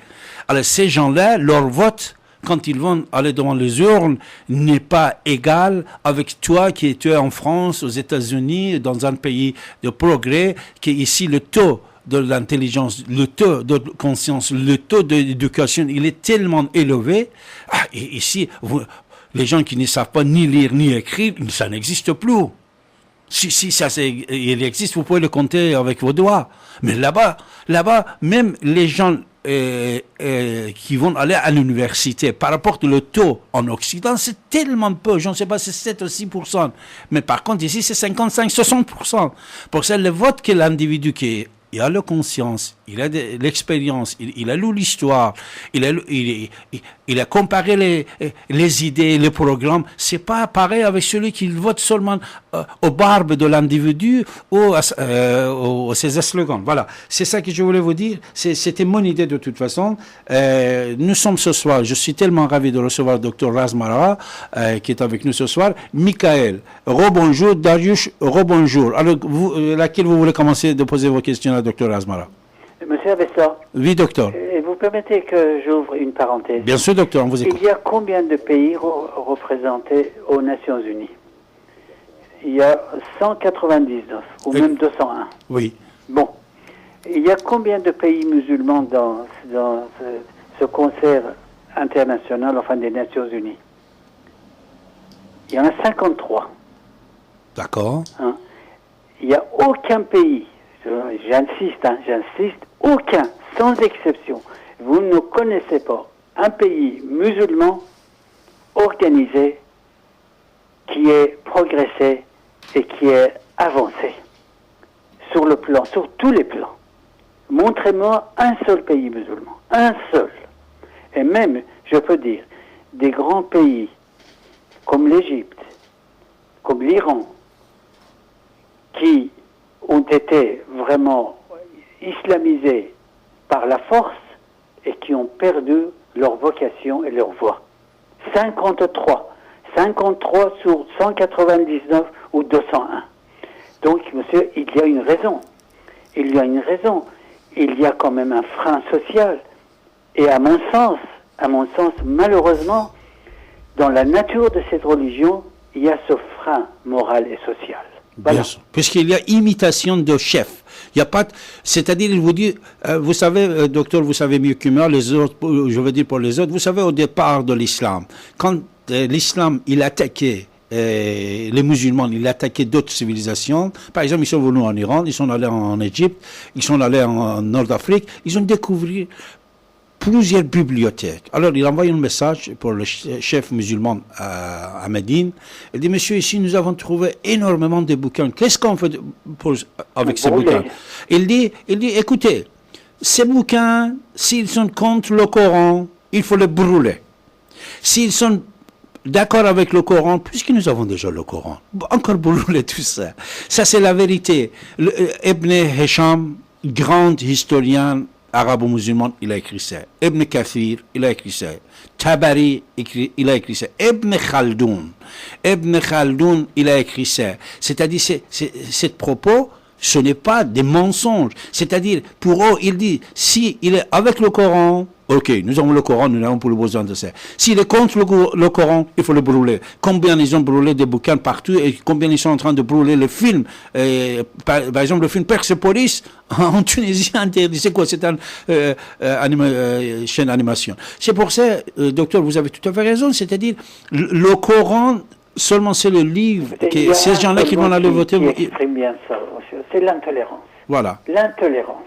Alors, ces gens-là, leur vote, quand ils vont aller devant les urnes, n'est pas égal avec toi qui es en France, aux États-Unis, dans un pays de progrès, qui est ici le taux de l'intelligence, le taux de conscience, le taux d'éducation, il est tellement élevé. Et ici, les gens qui ne savent pas ni lire ni écrire, ça n'existe plus. Si ça il existe, vous pouvez le compter avec vos doigts. Mais là-bas, même les gens qui vont aller à l'université, par rapport au taux en Occident, c'est tellement peu, je ne sais pas, c'est 7 ou 6%. Mais par contre, ici, c'est 55-60%. Pour ça, le vote que l'individu il a la conscience, il a l'expérience, il a lu l'histoire, il a comparé les idées, les programmes. C'est pas pareil avec celui qui vote seulement aux barbes de l'individu ou à ses slogans. Voilà, c'est ça que je voulais vous dire. C'était mon idée de toute façon. Nous sommes ce soir, je suis tellement ravi de recevoir Dr Razmara qui est avec nous ce soir. Michael, rebonjour. Darius, rebonjour. Alors, laquelle vous voulez commencer de poser vos questions à Dr Razmara? Monsieur Avessa. Oui, docteur. Vous permettez que j'ouvre une parenthèse? Bien sûr, docteur, on vous écoute. Il y a combien de pays représentés aux Nations Unies? Il y a 199, ou même 201. Oui. Bon. Il y a combien de pays musulmans dans ce concert international, enfin des Nations Unies? Il y en a 53. D'accord. Hein? Il n'y a aucun pays, j'insiste, aucun, sans exception, vous ne connaissez pas un pays musulman organisé qui est progressé et qui est avancé sur tous les plans. Montrez-moi un seul pays musulman, un seul. Et même, je peux dire, des grands pays comme l'Égypte, comme l'Iran, qui ont été vraiment islamisés par la force et qui ont perdu leur vocation et leur voix. 53 sur 199 ou 201. Donc, monsieur, il y a une raison. Il y a quand même un frein social. Et à mon sens, malheureusement, dans la nature de cette religion, il y a ce frein moral et social. Voilà. Bien sûr. Puisqu'il y a imitation de chef. Il y a pas, c'est-à-dire, il vous dit, vous savez, docteur, vous savez mieux que moi, les autres, je veux dire pour les autres, vous savez, au départ de l'islam, quand l'islam, il attaquait les musulmans, il attaquait d'autres civilisations. Par exemple, ils sont venus en Iran, ils sont allés en Égypte, ils sont allés en Nord-Afrique, ils ont découvert plusieurs bibliothèques. Alors, il envoie un message pour le chef musulman à Médine. Il dit, monsieur, ici, nous avons trouvé énormément de bouquins. Qu'est-ce qu'on fait avec ces bouquins? Il dit, écoutez, ces bouquins, s'ils sont contre le Coran, il faut les brûler. S'ils sont d'accord avec le Coran, puisque nous avons déjà le Coran, encore brûler tout ça. Ça, c'est la vérité. Ibn Hisham, grand historien arabo-musulman, il a écrit ça. Ibn Kathir, il a écrit ça. Tabari, il a écrit ça. Ibn Khaldoun, il a écrit ça. C'est-à-dire, ce propos, ce n'est pas des mensonges. C'est-à-dire, pour eux, il dit, si il est avec le Coran, ok, nous avons le Coran, nous n'avons plus besoin de ça. S'il est contre le Coran, il faut le brûler. Combien ils ont brûlé des bouquins partout et combien ils sont en train de brûler les films. Par exemple, le film Persepolis, en Tunisie, interdit. C'est quoi? C'est une chaîne d'animation. C'est pour ça, docteur, vous avez tout à fait raison. C'est-à-dire, le Coran, seulement c'est le livre. Ces gens-là qui vont aller voter. Qui exprime bien ça, monsieur. C'est l'intolérance. Voilà. L'intolérance.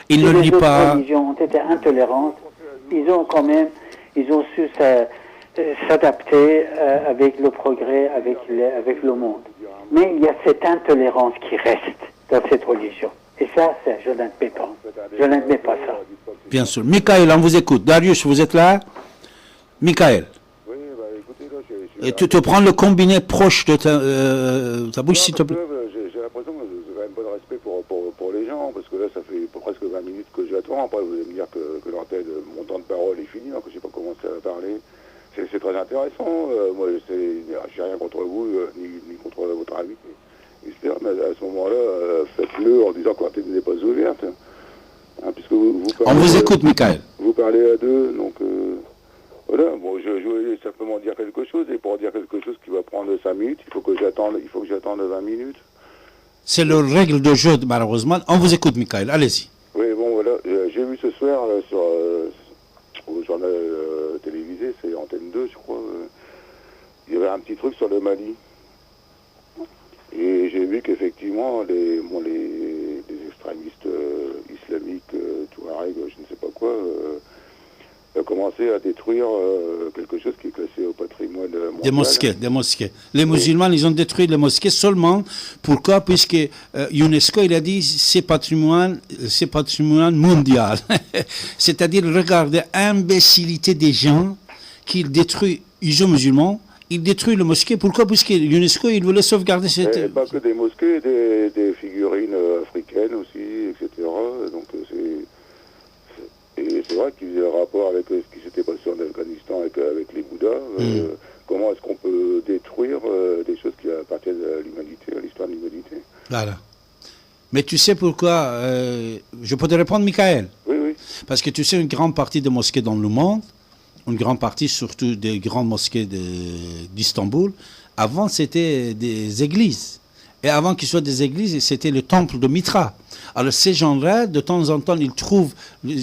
Ils ne lient pas. Les religions ont été intolérantes. Ils ont su s'adapter avec le progrès, avec le monde. Mais il y a cette intolérance qui reste dans cette religion. Et ça, je n'admets pas. Je n'admets pas ça. Bien sûr. Michael, on vous écoute. Darius, vous êtes là? Michael. Oui, bah écoutez, là, et tu te prends le combiné proche de ta bouche, s'il te plaît. J'ai l'impression que j'ai quand même pas de respect pour les gens, parce que là, ça fait presque 20 minutes que j'attends. Après, vous allez me dire que l'antenne, mon temps de parole est fini, que je n'ai pas commencé à parler. C'est très intéressant. Moi, je n'ai rien contre vous, ni contre votre invité. Mais à ce moment-là, faites-le en disant que l'antenne n'est pas ouverte. Puisque vous parlez, on vous écoute, Michael. Vous parlez à deux, donc... Voilà, bon, je voulais simplement dire quelque chose, et pour dire quelque chose qui va prendre 5 minutes, il faut que j'attende 20 minutes. C'est leur règle de jeu, malheureusement. On vous écoute, Michael, allez-y. Oui, bon, voilà, j'ai vu ce soir au journal télévisé, c'est Antenne 2, je crois, il y avait un petit truc sur le Mali. Et j'ai vu qu'effectivement, les extrémistes islamiques, Touareg, je ne sais pas quoi... a commencé à détruire quelque chose qui est classé au patrimoine mondial. Des mosquées. Les musulmans, ils ont détruit les mosquées seulement. Pourquoi? Puisque UNESCO, il a dit, c'est patrimoine mondial. C'est-à-dire, regardez l'imbécilité des gens qui détruisent, ils sont musulmans, ils détruisent les mosquées. Pourquoi? Puisque l'UNESCO, il voulait sauvegarder cette... Et pas que des mosquées, des figurines africaines aussi, etc. Donc c'est vrai qu'il y a un rapport avec ce qui s'était passé en Afghanistan avec les Bouddhas. Comment est-ce qu'on peut détruire des choses qui appartiennent à l'humanité, à l'histoire de l'humanité? Voilà. Mais tu sais pourquoi je peux te répondre, Michael? Oui. Parce que tu sais, une grande partie des mosquées dans le monde, une grande partie surtout des grandes mosquées d'Istanbul, avant c'était des églises. Et avant qu'ils soient des églises, c'était le temple de Mitra. Alors ces gens-là, de temps en temps, ils trouvent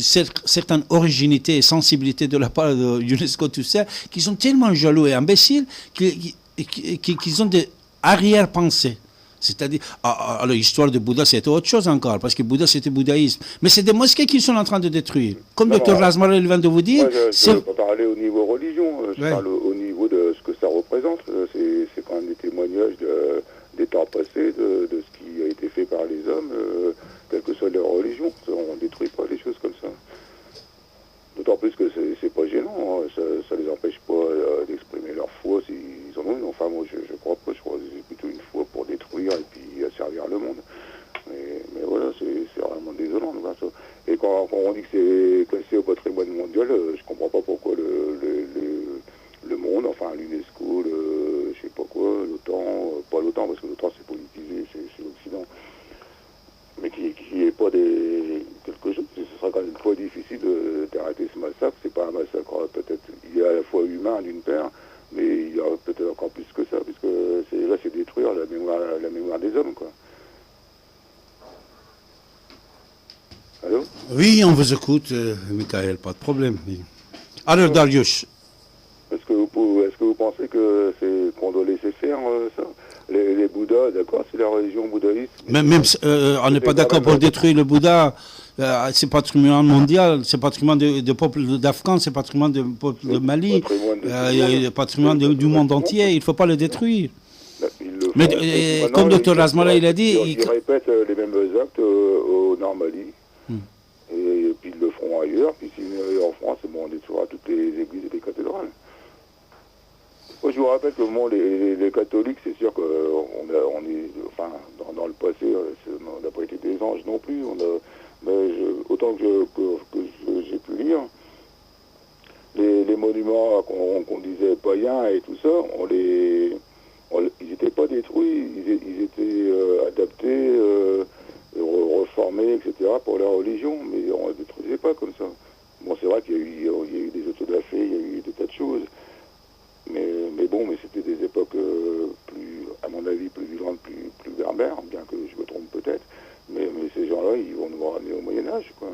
certaines originalités et sensibilités de la part de l'UNESCO, tout ça, qui sont tellement jaloux et imbéciles qu'ils ont des arrière-pensées. C'est-à-dire, alors l'histoire de Bouddha, c'était autre chose encore, parce que Bouddha, c'était bouddhaïsme. Mais c'est des mosquées qu'ils sont en train de détruire. Comme Dr Razmarel vient de vous dire... Moi, je ne veux pas parler au niveau religion, je parle au niveau de ce que ça représente. C'est quand même des témoignages des temps passés, de ce qui a été fait par les hommes, quelle que soit leur religion. On ne détruit pas les choses comme ça. D'autant plus que c'est pas gênant, ça les empêche pas d'exprimer leur foi s'ils en ont une. Enfin, moi, je crois pas, je crois que c'est plutôt une foi pour détruire et puis servir le monde. Mais voilà, c'est vraiment désolant. Et quand on dit que c'est classé au patrimoine mondial, je comprends pas pourquoi le monde, enfin l'UNESCO, je sais pas quoi, l'OTAN, pas l'OTAN parce que l'OTAN c'est politisé, c'est l'Occident, mais qu'il n'y ait pas des Oui, on vous écoute, Michael, pas de problème. Alors, Darius. Est-ce que vous pensez qu'on doit laisser faire ça? Les Bouddhas, d'accord, c'est la religion bouddhiste. Même on n'est pas d'accord pour détruire le Bouddha. C'est patrimoine mondial, c'est patrimoine de peuple d'Afghan, c'est patrimoine de peuple de Mali, patrimoine du monde entier. Il ne faut pas le détruire. Mais comme Dr Razmala il a dit, ils répètent les mêmes actes au Nord-Mali. Et puis ils le feront ailleurs. Puis s'ils en France, on détruira toutes les églises et les cathédrales. Moi, je vous rappelle que les catholiques, c'est sûr qu'on est, enfin, dans le passé, on n'a pas été des anges non plus. Mais autant que j'ai pu lire, les monuments qu'on disait païens et tout ça, ils n'étaient pas détruits, ils étaient adaptés, reformés, etc. pour la religion, mais on ne les détruisait pas comme ça. Bon, c'est vrai qu'il y a eu des autodafés, il y a eu des tas de choses. Mais bon, c'était des époques à mon avis, plus violentes, plus berbères, bien que je me trompe peut-être. Mais ces gens-là, ils vont nous ramener au Moyen-Âge, quoi.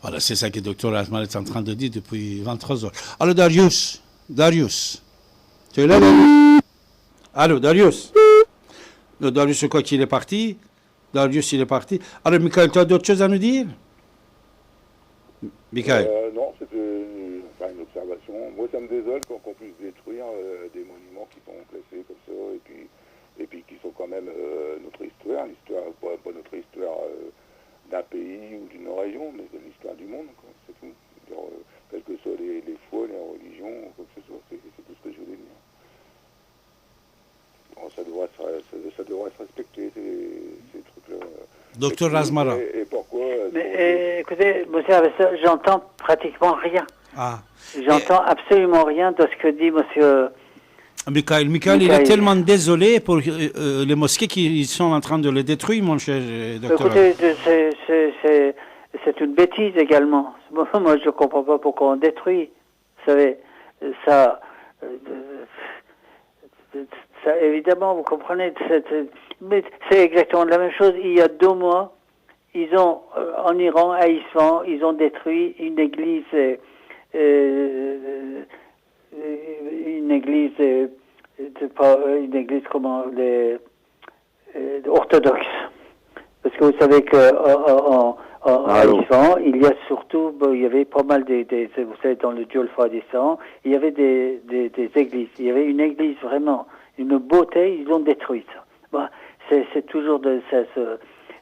Voilà, c'est ça que le docteur Razmala est en train de dire depuis 23 heures. Alors, Darius, tu es là, Darius? Allô, Darius? Le Darius, je crois qu'il est parti. Darius, il est parti. Alors, Michael, tu as d'autres choses à nous dire? Michael? Non, c'était une observation. Moi, ça me désole qu'on puisse détruire des monuments qui sont classés comme ça, et puis qui sont quand même notre histoire, pas notre histoire d'un pays ou d'une région, mais de l'histoire du monde, quoi. C'est tout. Quelles que soient les foi, les religions, quoi que ce soit, c'est tout ce que je voulais dire. Bon, ça devrait se respecter, ces trucs-là. Docteur Razmala. Et pourquoi écoutez, monsieur, j'entends pratiquement rien. J'entends absolument rien de ce que dit monsieur... Michael, il est tellement désolé pour les mosquées qui sont en train de les détruire, mon cher docteur. Écoutez, c'est une bêtise également. Moi, je ne comprends pas pourquoi on détruit. Vous savez, ça évidemment, vous comprenez, mais c'est exactement la même chose. Il y a 2 mois, ils ont, en Iran, à Isfahan, ils ont détruit une église... orthodoxe, parce que vous savez que à Isfahan, il y a surtout, il y avait pas mal vous savez, dans le Djolfa d'Isfahan, il y avait des églises. Il y avait une église vraiment, une beauté, ils ont détruit ça. Bon, c'est toujours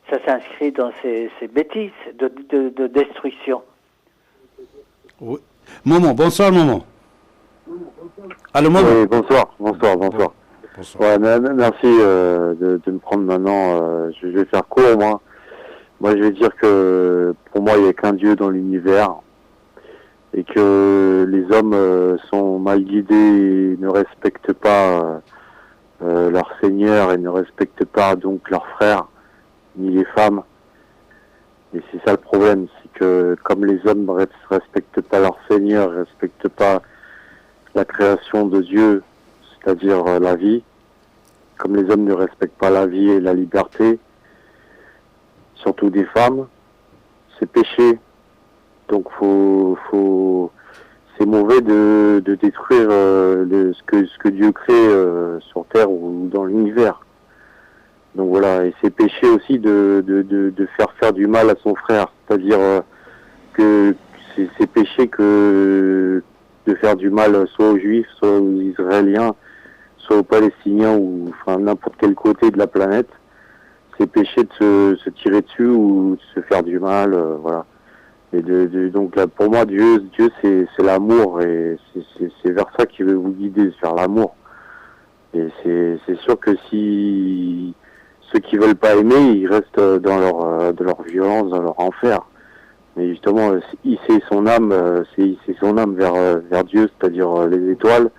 ça s'inscrit dans ces bêtises de destruction. Oui. Bonsoir, Momo. Allô, Momo. Oui, bonsoir. Ouais, merci de me prendre maintenant. Je vais faire court, moi. Moi, je vais dire que pour moi, il n'y a qu'un Dieu dans l'univers et que les hommes sont mal guidés et ne respectent pas leur Seigneur et ne respectent pas donc leurs frères ni les femmes. Et c'est ça le problème, c'est que comme les hommes ne respectent pas leur Seigneur, ne respectent pas la création de Dieu, c'est-à-dire la vie, comme les hommes ne respectent pas la vie et la liberté, surtout des femmes, c'est péché. Donc c'est mauvais de détruire ce que Dieu crée sur Terre ou dans l'univers. Donc voilà, et c'est péché aussi de faire du mal à son frère, c'est-à-dire que c'est péché que de faire du mal soit aux Juifs, soit aux Israéliens, soit aux Palestiniens ou enfin n'importe quel côté de la planète. C'est péché de se tirer dessus ou de se faire du mal, voilà. Et donc là, pour moi, Dieu c'est l'amour et c'est vers ça qu'il veut vous guider, vers l'amour. Et c'est sûr que si ceux qui veulent pas aimer, ils restent dans leur violence, dans leur enfer. Mais justement, hisser son âme, c'est hisser son âme vers Dieu, c'est-à-dire les étoiles,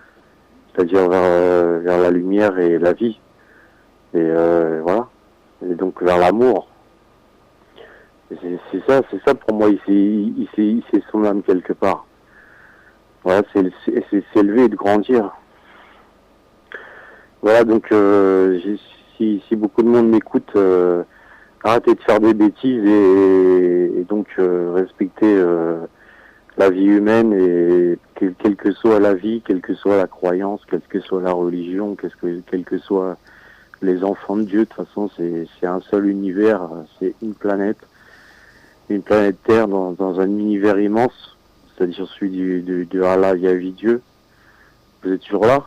c'est-à-dire vers la lumière et la vie. Et voilà. Et donc vers l'amour. C'est ça pour moi, hisser son âme quelque part. Voilà, c'est s'élever et de grandir. Voilà, donc si beaucoup de monde m'écoute, arrêtez de faire des bêtises et et donc respecter la vie humaine, et quelle que soit la vie, quelle que soit la croyance, quelle que soit la religion, quels que soient les enfants de Dieu. De toute façon, c'est un seul univers, c'est une planète Terre dans un univers immense, c'est-à-dire celui de Allah, Yahvé Dieu. Vous êtes toujours là?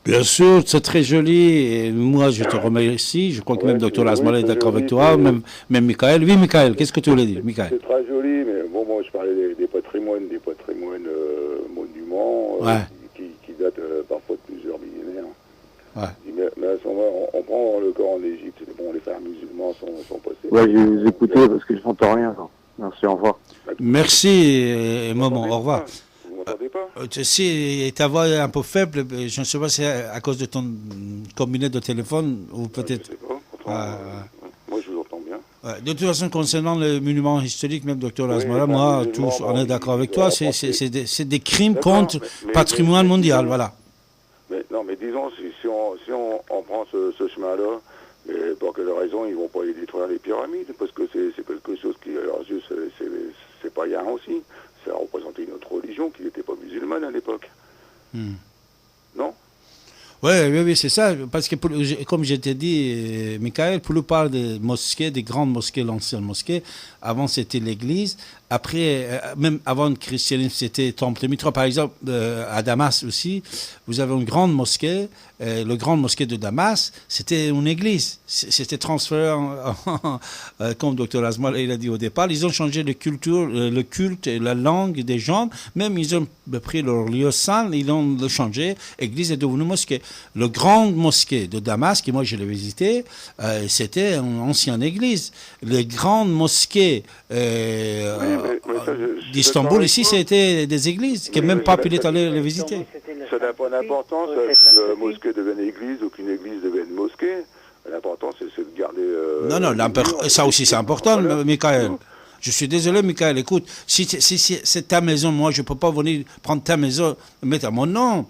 Bien sûr, c'est très joli. Et moi, je te remercie. Je crois que même Dr Razmala est d'accord avec toi, même Michael. Oui, Michael, qu'est-ce que tu voulais dire, Michael? C'est très joli, mais bon, moi, je parlais des patrimoines monuments qui datent parfois de plusieurs millénaires. Ouais. Mais à ce moment-là, on prend le Coran d'Égypte, bon, les frères musulmans sont passés. Ouais, je vais vous écouter parce que je n'entends rien. Merci, au revoir. Merci, maman, au revoir. Vous m'entendez pas? Si ta voix est un peu faible, je ne sais pas si c'est à cause de ton combiné de téléphone ou peut-être... Je sais pas. Moi, je vous entends bien. De toute façon, concernant le monument historique, même Dr Razmala, moi, on est d'accord avec toi, c'est des crimes contre le patrimoine mondial, voilà. Mais disons, si on prend ce chemin-là, pour quelle raison ils vont pas aller détruire les pyramides? Parce que c'est quelque chose qui, à leurs yeux, c'est pas rien aussi. Ça représentait une autre religion qui n'était pas musulmane à l'époque. Non? Oui, c'est ça. Parce que, comme je t'ai dit, Michael, pour la plupart des mosquées, des grandes mosquées, l'ancienne mosquée, avant c'était l'église. Après, même avant le christianisme, c'était Temple Mitra. Par exemple, à Damas aussi, vous avez une grande mosquée. Le grande mosquée de Damas, c'était une église. C'était transféré, comme Dr Razmala il a dit au départ. Ils ont changé de culture, le culte et la langue des gens. Même ils ont pris leur lieu saint, ils l'ont changé. L'église est devenue mosquée. Le grande mosquée de Damas, qui moi je l'ai visité, c'était une ancienne église. Les grandes mosquées d'Istanbul, ici, c'était des églises, qui même pas pu aller les visiter. Ça n'a pas d'importance qu'une mosquée devienne église ou qu'une église devienne mosquée. L'important, c'est de garder... Non, ça aussi c'est important, voilà. Michael. Je suis désolé, Michael, écoute, si c'est ta maison, moi je ne peux pas venir prendre ta maison et mettre à mon nom.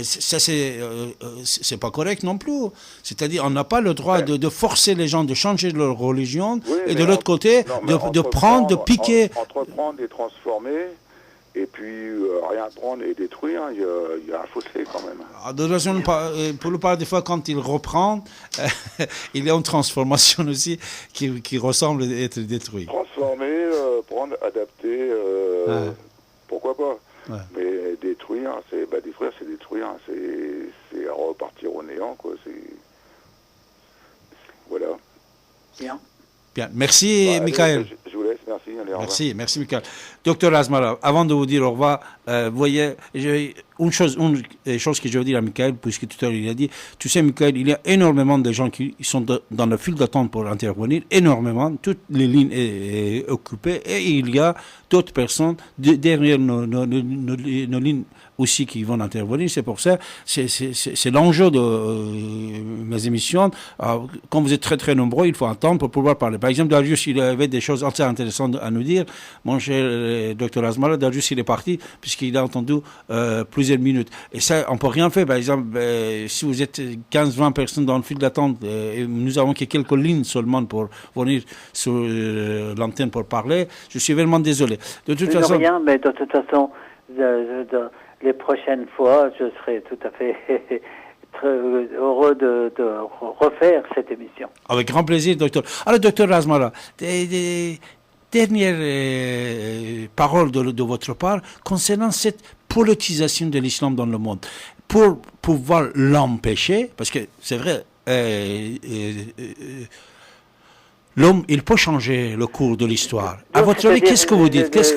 Ça, c'est pas correct non plus. C'est-à-dire, on n'a pas le droit de forcer les gens de changer leur religion, et de l'autre côté, de prendre, de piquer... Entreprendre et transformer... Et puis, rien prendre et détruire, il y a un fossé quand même. De toute façon, pour le part des fois, quand il reprend, il y a une transformation aussi qui ressemble à être détruite. Transformer, prendre, adapter, pourquoi pas. Ouais. Mais détruire, c'est détruire, c'est repartir au néant, quoi. Voilà. Bien. Merci, Michael. Je vous laisse, merci. Allez, merci, Michael. Dr Razmala, avant de vous dire au revoir, vous voyez, une chose que je veux dire à Michael, puisque tout à l'heure il a dit, tu sais, Michael, il y a énormément de gens qui sont dans le fil d'attente pour intervenir, énormément, toutes les lignes sont occupées, et il y a d'autres personnes derrière nos lignes aussi qui vont intervenir. C'est pour ça, c'est l'enjeu de mes émissions. Alors, quand vous êtes très très nombreux, il faut attendre pour pouvoir parler. Par exemple, Darius, il avait des choses assez intéressantes à nous dire. Mon cher Dr Razmala, Darius, il est parti puisqu'il a entendu plusieurs minutes. Et ça, on ne peut rien faire. Par exemple, si vous êtes 15-20 personnes dans le fil d'attente, et nous avons que quelques lignes seulement pour venir sur l'antenne pour parler, je suis vraiment désolé. De toute façon... rien, mais de toute façon... les prochaines fois, je serai tout à fait très heureux de refaire cette émission. Avec grand plaisir, docteur. Alors, docteur Razmala, des dernières paroles de votre part concernant cette politisation de l'islam dans le monde. Pour pouvoir l'empêcher, parce que c'est vrai, l'homme, il peut changer le cours de l'histoire. À votre avis, qu'est-ce que vous dites? Qu'est-ce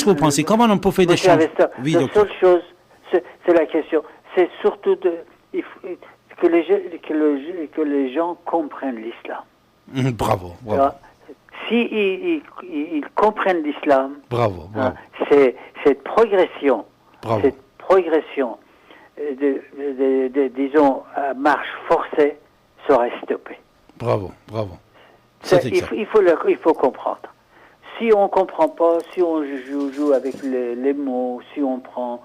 que vous pensez? Comment on peut faire des choses? Oui, la seule chose, c'est la question. C'est surtout que les gens comprennent l'islam. Bravo. Alors, si ils comprennent l'islam, bravo. C'est cette progression, disons, marche forcée sera stoppée. Bravo. Il faut comprendre. Si on ne comprend pas, si on joue avec les mots, si on prend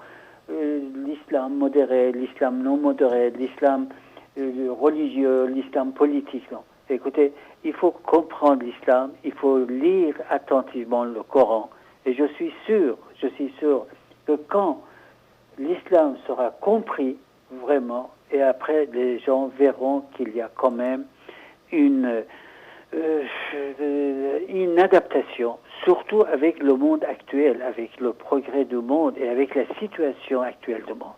l'islam modéré, l'islam non modéré, l'islam religieux, l'islam politique, non. Écoutez, il faut comprendre l'islam, il faut lire attentivement le Coran. Et je suis sûr que quand l'islam sera compris vraiment, et après les gens verront qu'il y a quand même une adaptation, surtout avec le monde actuel, avec le progrès du monde et avec la situation actuelle du monde.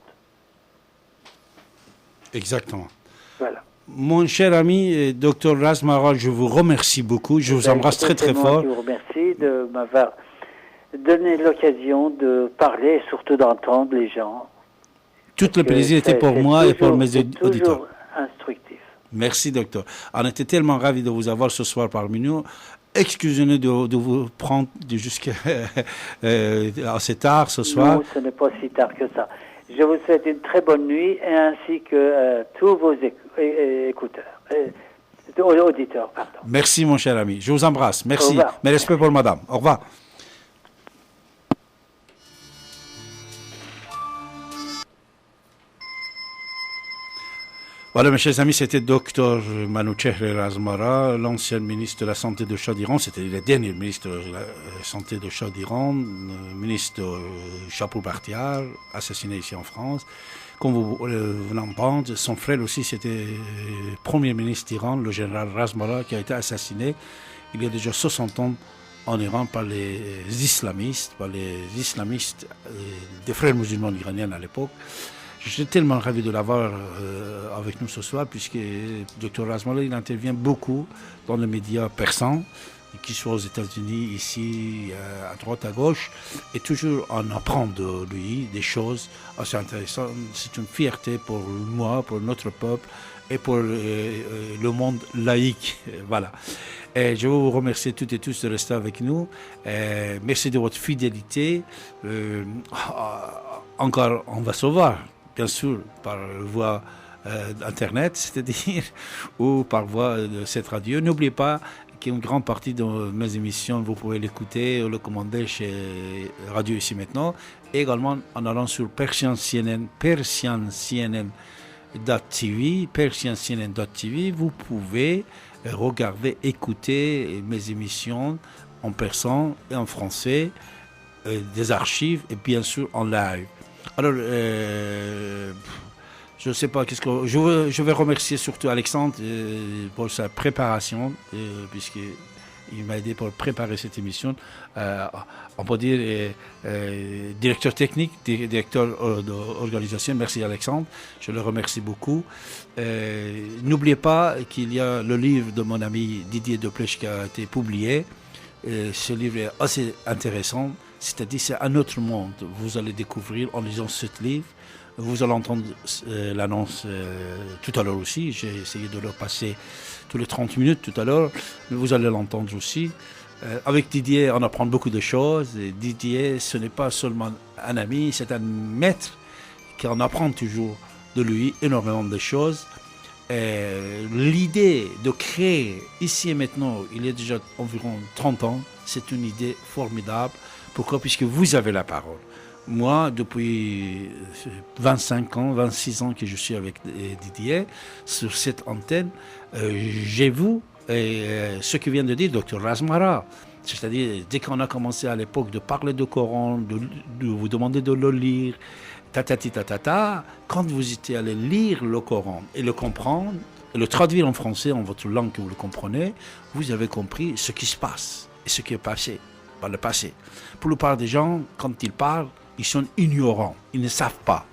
Exactement. Voilà. Mon cher ami, Dr Razmara, je vous remercie beaucoup. Je vous embrasse très très fort. Je vous remercie de m'avoir donné l'occasion de parler et surtout d'entendre les gens. Tout le plaisir était pour moi et pour mes auditeurs. Toujours instructif. Merci, docteur. On était tellement ravis de vous avoir ce soir parmi nous. Excusez-nous de vous prendre jusqu'à assez tard ce soir. Non, ce n'est pas si tard que ça. Je vous souhaite une très bonne nuit ainsi que tous vos auditeurs. Pardon. Merci, mon cher ami. Je vous embrasse. Merci. Mes respects pour madame. Au revoir. Voilà, mes chers amis, c'était Dr Manouchehr Razmara, l'ancien ministre de la Santé de Shah d'Iran. C'était le dernier ministre de la Santé de Shah d'Iran, ministre Shapur Bakhtiar, assassiné ici en France. Comme vous l'entendez, son frère aussi, c'était premier ministre d'Iran, le général Razmara, qui a été assassiné il y a déjà 60 ans en Iran par les islamistes, des frères musulmans iraniens à l'époque. Je suis tellement ravi de l'avoir avec nous ce soir, puisque Dr Razmara, il intervient beaucoup dans les médias persans, qu'ils soient aux États-Unis, ici, à droite, à gauche, et toujours on apprend de lui des choses assez intéressantes. C'est une fierté pour moi, pour notre peuple et pour le monde laïque. Voilà. Et je veux vous remercier toutes et tous de rester avec nous. Merci de votre fidélité. Encore, on va se voir, bien sûr, par voie Internet, c'est-à-dire, ou par voie de cette radio. N'oubliez pas qu'une grande partie de mes émissions, vous pouvez l'écouter ou le commander chez Radio Ici Maintenant, et également en allant sur persiancnn.tv, vous pouvez regarder, écouter mes émissions en persan et en français, des archives et bien sûr en live. Alors, je ne sais pas, je vais remercier surtout Alexandre pour sa préparation, puisqu'il m'a aidé pour préparer cette émission. On peut dire directeur technique, directeur d'organisation. Merci Alexandre, je le remercie beaucoup. N'oubliez pas qu'il y a le livre de mon ami Didier Deplèche qui a été publié. Ce livre est assez intéressant, c'est-à-dire c'est un autre monde. Vous allez découvrir en lisant ce livre. Vous allez entendre l'annonce tout à l'heure aussi. J'ai essayé de le passer tous les 30 minutes tout à l'heure, mais vous allez l'entendre aussi. Avec Didier, on apprend beaucoup de choses. Et Didier, ce n'est pas seulement un ami, c'est un maître qu'on apprend toujours de lui énormément de choses. L'idée de créer ici et maintenant, il y a déjà environ 30 ans, c'est une idée formidable. Pourquoi ? Puisque vous avez la parole. Moi, depuis 25 ans, 26 ans que je suis avec Didier, sur cette antenne, j'ai vu ce que vient de dire Dr Razmara. C'est-à-dire, dès qu'on a commencé à l'époque de parler du Coran, de vous demander de le lire, quand vous étiez allé lire le Coran et le comprendre, et le traduire en français, en votre langue que vous le comprenez, vous avez compris ce qui se passe et ce qui est passé par le passé. Pour la plupart des gens, quand ils parlent, ils sont ignorants, ils ne savent pas.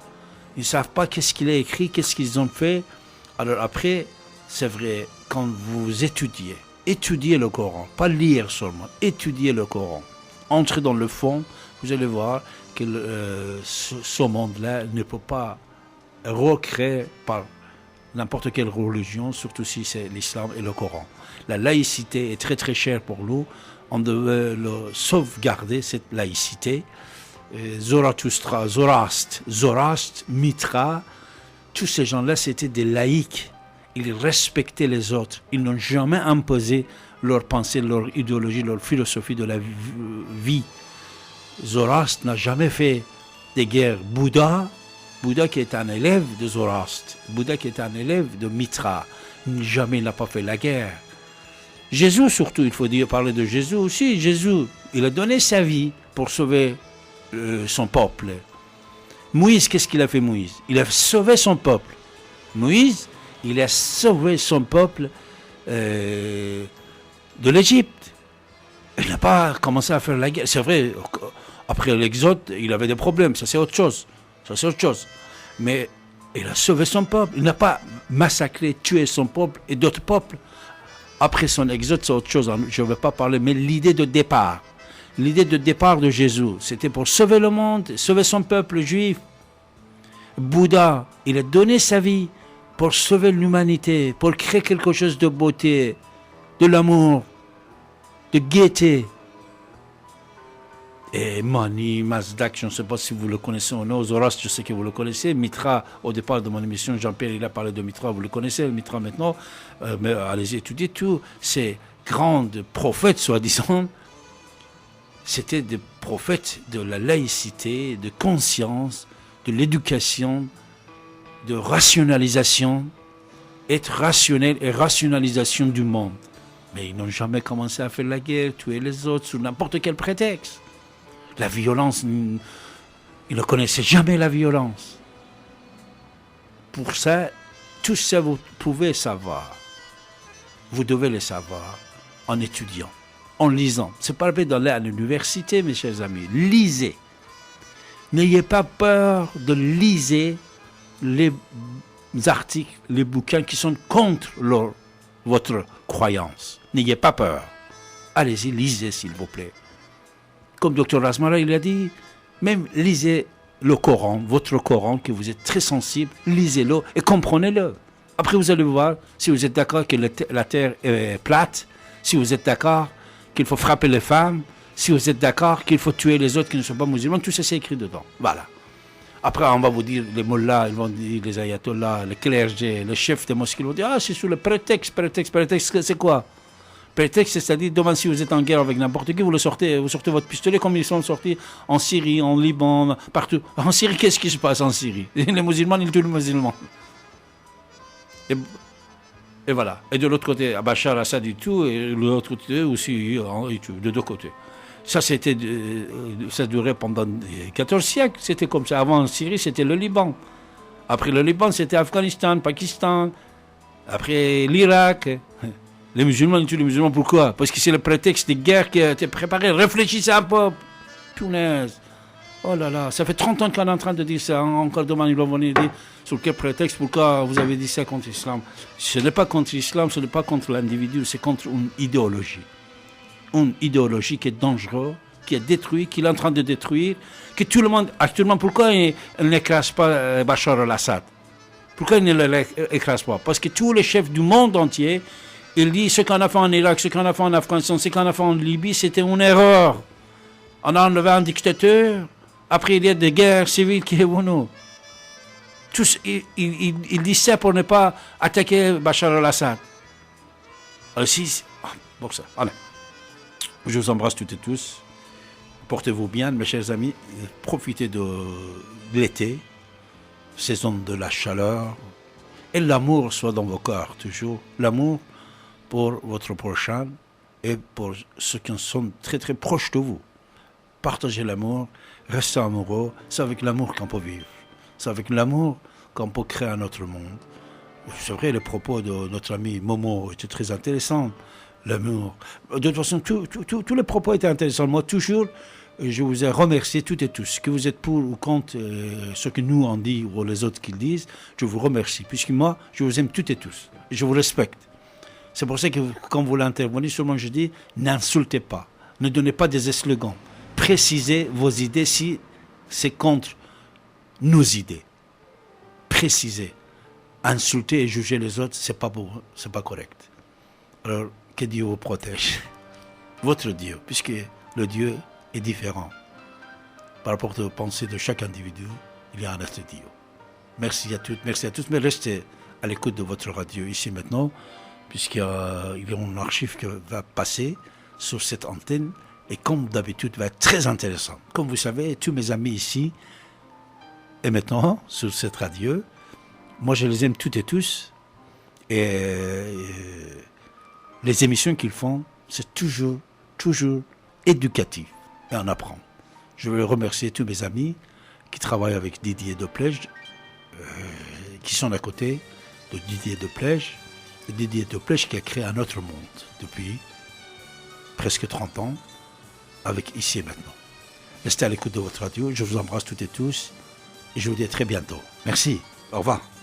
Ils ne savent pas qu'est-ce qu'il a écrit, qu'est-ce qu'ils ont fait. Alors après, c'est vrai, quand vous étudiez le Coran, pas lire seulement, étudier le Coran, entrez dans le fond, vous allez voir que ce monde-là ne peut pas recréer par n'importe quelle religion, surtout si c'est l'islam et le Coran. La laïcité est très très chère pour nous, on devait sauvegarder cette laïcité. Zoroastre, Mitra, tous ces gens-là, c'était des laïcs. Ils respectaient les autres. Ils n'ont jamais imposé leur pensée, leur idéologie, leur philosophie de la vie. Zoroastre n'a jamais fait des guerres. Bouddha qui est un élève de Zoroastre, Bouddha qui est un élève de Mitra, jamais il n'a pas fait la guerre. Jésus surtout, il faut parler de Jésus aussi. Jésus, il a donné sa vie pour sauver son peuple. Moïse, qu'est-ce qu'il a fait Moïse? Il a sauvé son peuple. Moïse, il a sauvé son peuple de l'Égypte. Il n'a pas commencé à faire la guerre. C'est vrai, après l'Exode, il avait des problèmes. Ça, c'est autre chose. Mais il a sauvé son peuple. Il n'a pas massacré, tué son peuple et d'autres peuples. Après son exode, c'est autre chose. Je ne vais pas parler, mais l'idée de départ de Jésus, c'était pour sauver le monde, sauver son peuple juif. Bouddha, il a donné sa vie pour sauver l'humanité, pour créer quelque chose de beauté, de l'amour, de gaieté. Et Mani, Mazdak, je ne sais pas si vous le connaissez ou non, Zoroastre, je sais que vous le connaissez, Mitra, au départ de mon émission, Jean-Pierre, il a parlé de Mitra, vous le connaissez, le Mitra maintenant, mais allez étudier tout, ces grands prophètes, soi-disant, c'était des prophètes de la laïcité, de conscience, de l'éducation, de rationalisation, être rationnel et rationalisation du monde. Mais ils n'ont jamais commencé à faire la guerre, tuer les autres sous n'importe quel prétexte. La violence, ils ne connaissaient jamais la violence. Pour ça, tout ça, vous pouvez savoir. Vous devez le savoir en étudiant, en lisant. C'est pas la peine d'aller à l'université, mes chers amis. Lisez. N'ayez pas peur de lire les articles, les bouquins qui sont contre votre croyance. N'ayez pas peur. Allez-y, lisez, s'il vous plaît. Comme Dr Razmara, il a dit, même lisez le Coran, votre Coran, que vous êtes très sensible, lisez-le et comprenez-le. Après, vous allez voir si vous êtes d'accord que la terre est plate, si vous êtes d'accord qu'il faut frapper les femmes, si vous êtes d'accord qu'il faut tuer les autres qui ne sont pas musulmans, tout ça c'est écrit dedans. Voilà. Après, on va vous dire, les mollahs, ils vont dire, les ayatollahs, les clergés, les chefs des mosquées, ils vont dire, ah, c'est sous le prétexte, c'est quoi? Prétexte, c'est-à-dire, devant si vous êtes en guerre avec n'importe qui, vous sortez votre pistolet comme ils sont sortis en Syrie, en Liban, partout. En Syrie, qu'est-ce qui se passe en Syrie? Les musulmans, ils tuent les musulmans. Et voilà. Et de l'autre côté, Bachar al-Assad et tout, et de l'autre côté aussi, ils tuent, de deux côtés. Ça durait pendant 14 siècles, c'était comme ça. Avant en Syrie, c'était le Liban. Après le Liban, c'était Afghanistan, Pakistan. Après l'Irak. Les musulmans, ils tuent les musulmans, pourquoi? Parce que c'est le prétexte des guerres qui a été préparé. Réfléchissez un peu. Punaise. Oh là là, ça fait 30 ans qu'on est en train de dire ça. Encore demain, ils vont venir dire sur quel prétexte, pourquoi vous avez dit ça contre l'islam. Ce n'est pas contre l'islam, ce n'est pas contre l'individu, c'est contre une idéologie. Une idéologie qui est dangereuse, qui est détruite, qui est en train de détruire, que tout le monde, actuellement, pourquoi il n'écrase pas Bachar al-Assad? Pourquoi il ne l'écrase pas? Parce que tous les chefs du monde entier, ils disent ce qu'on a fait en Irak, ce qu'on a fait en Afghanistan, ce qu'on a fait en Libye, c'était une erreur. On a enlevé un dictateur, après il y a des guerres civiles qui sont venues. Tous, ils disent ça pour ne pas attaquer Bachar al-Assad. Alors si, bon ça, allez. Je vous embrasse toutes et tous. Portez-vous bien, mes chers amis. Profitez de l'été, saison de la chaleur. Et l'amour soit dans vos cœurs, toujours. L'amour pour votre prochain et pour ceux qui sont très très proches de vous. Partagez l'amour, restez amoureux. C'est avec l'amour qu'on peut vivre. C'est avec l'amour qu'on peut créer un autre monde. C'est vrai, les propos de notre ami Momo étaient très intéressants. L'amour. De toute façon, tous les propos étaient intéressants. Moi, toujours, je vous ai remercié toutes et tous. Que vous êtes pour ou contre ce que nous on dit ou les autres qu'ils disent, je vous remercie. Puisque moi, je vous aime toutes et tous. Et je vous respecte. C'est pour ça que quand vous l'intervenez, seulement je dis, n'insultez pas. Ne donnez pas des slogans. Précisez vos idées si c'est contre nos idées. Précisez. Insulter et juger les autres, c'est pas beau, c'est pas correct. Alors, que Dieu vous protège. Votre Dieu, puisque le Dieu est différent. Par rapport aux pensées de chaque individu, il y a un autre Dieu. Merci à toutes, merci à tous. Mais restez à l'écoute de votre radio ici maintenant, puisqu'il y a une archive qui va passer sur cette antenne et comme d'habitude va être très intéressant. Comme vous savez, tous mes amis ici et maintenant sur cette radio, moi je les aime toutes et tous et les émissions qu'ils font, c'est toujours éducatif. Et on apprend. Je veux remercier tous mes amis qui travaillent avec Didier Deplège, qui sont à côté de Didier Deplège. Didier Deplège qui a créé un autre monde depuis presque 30 ans, avec Ici et Maintenant. Restez à l'écoute de votre radio. Je vous embrasse toutes et tous et je vous dis à très bientôt. Merci. Au revoir.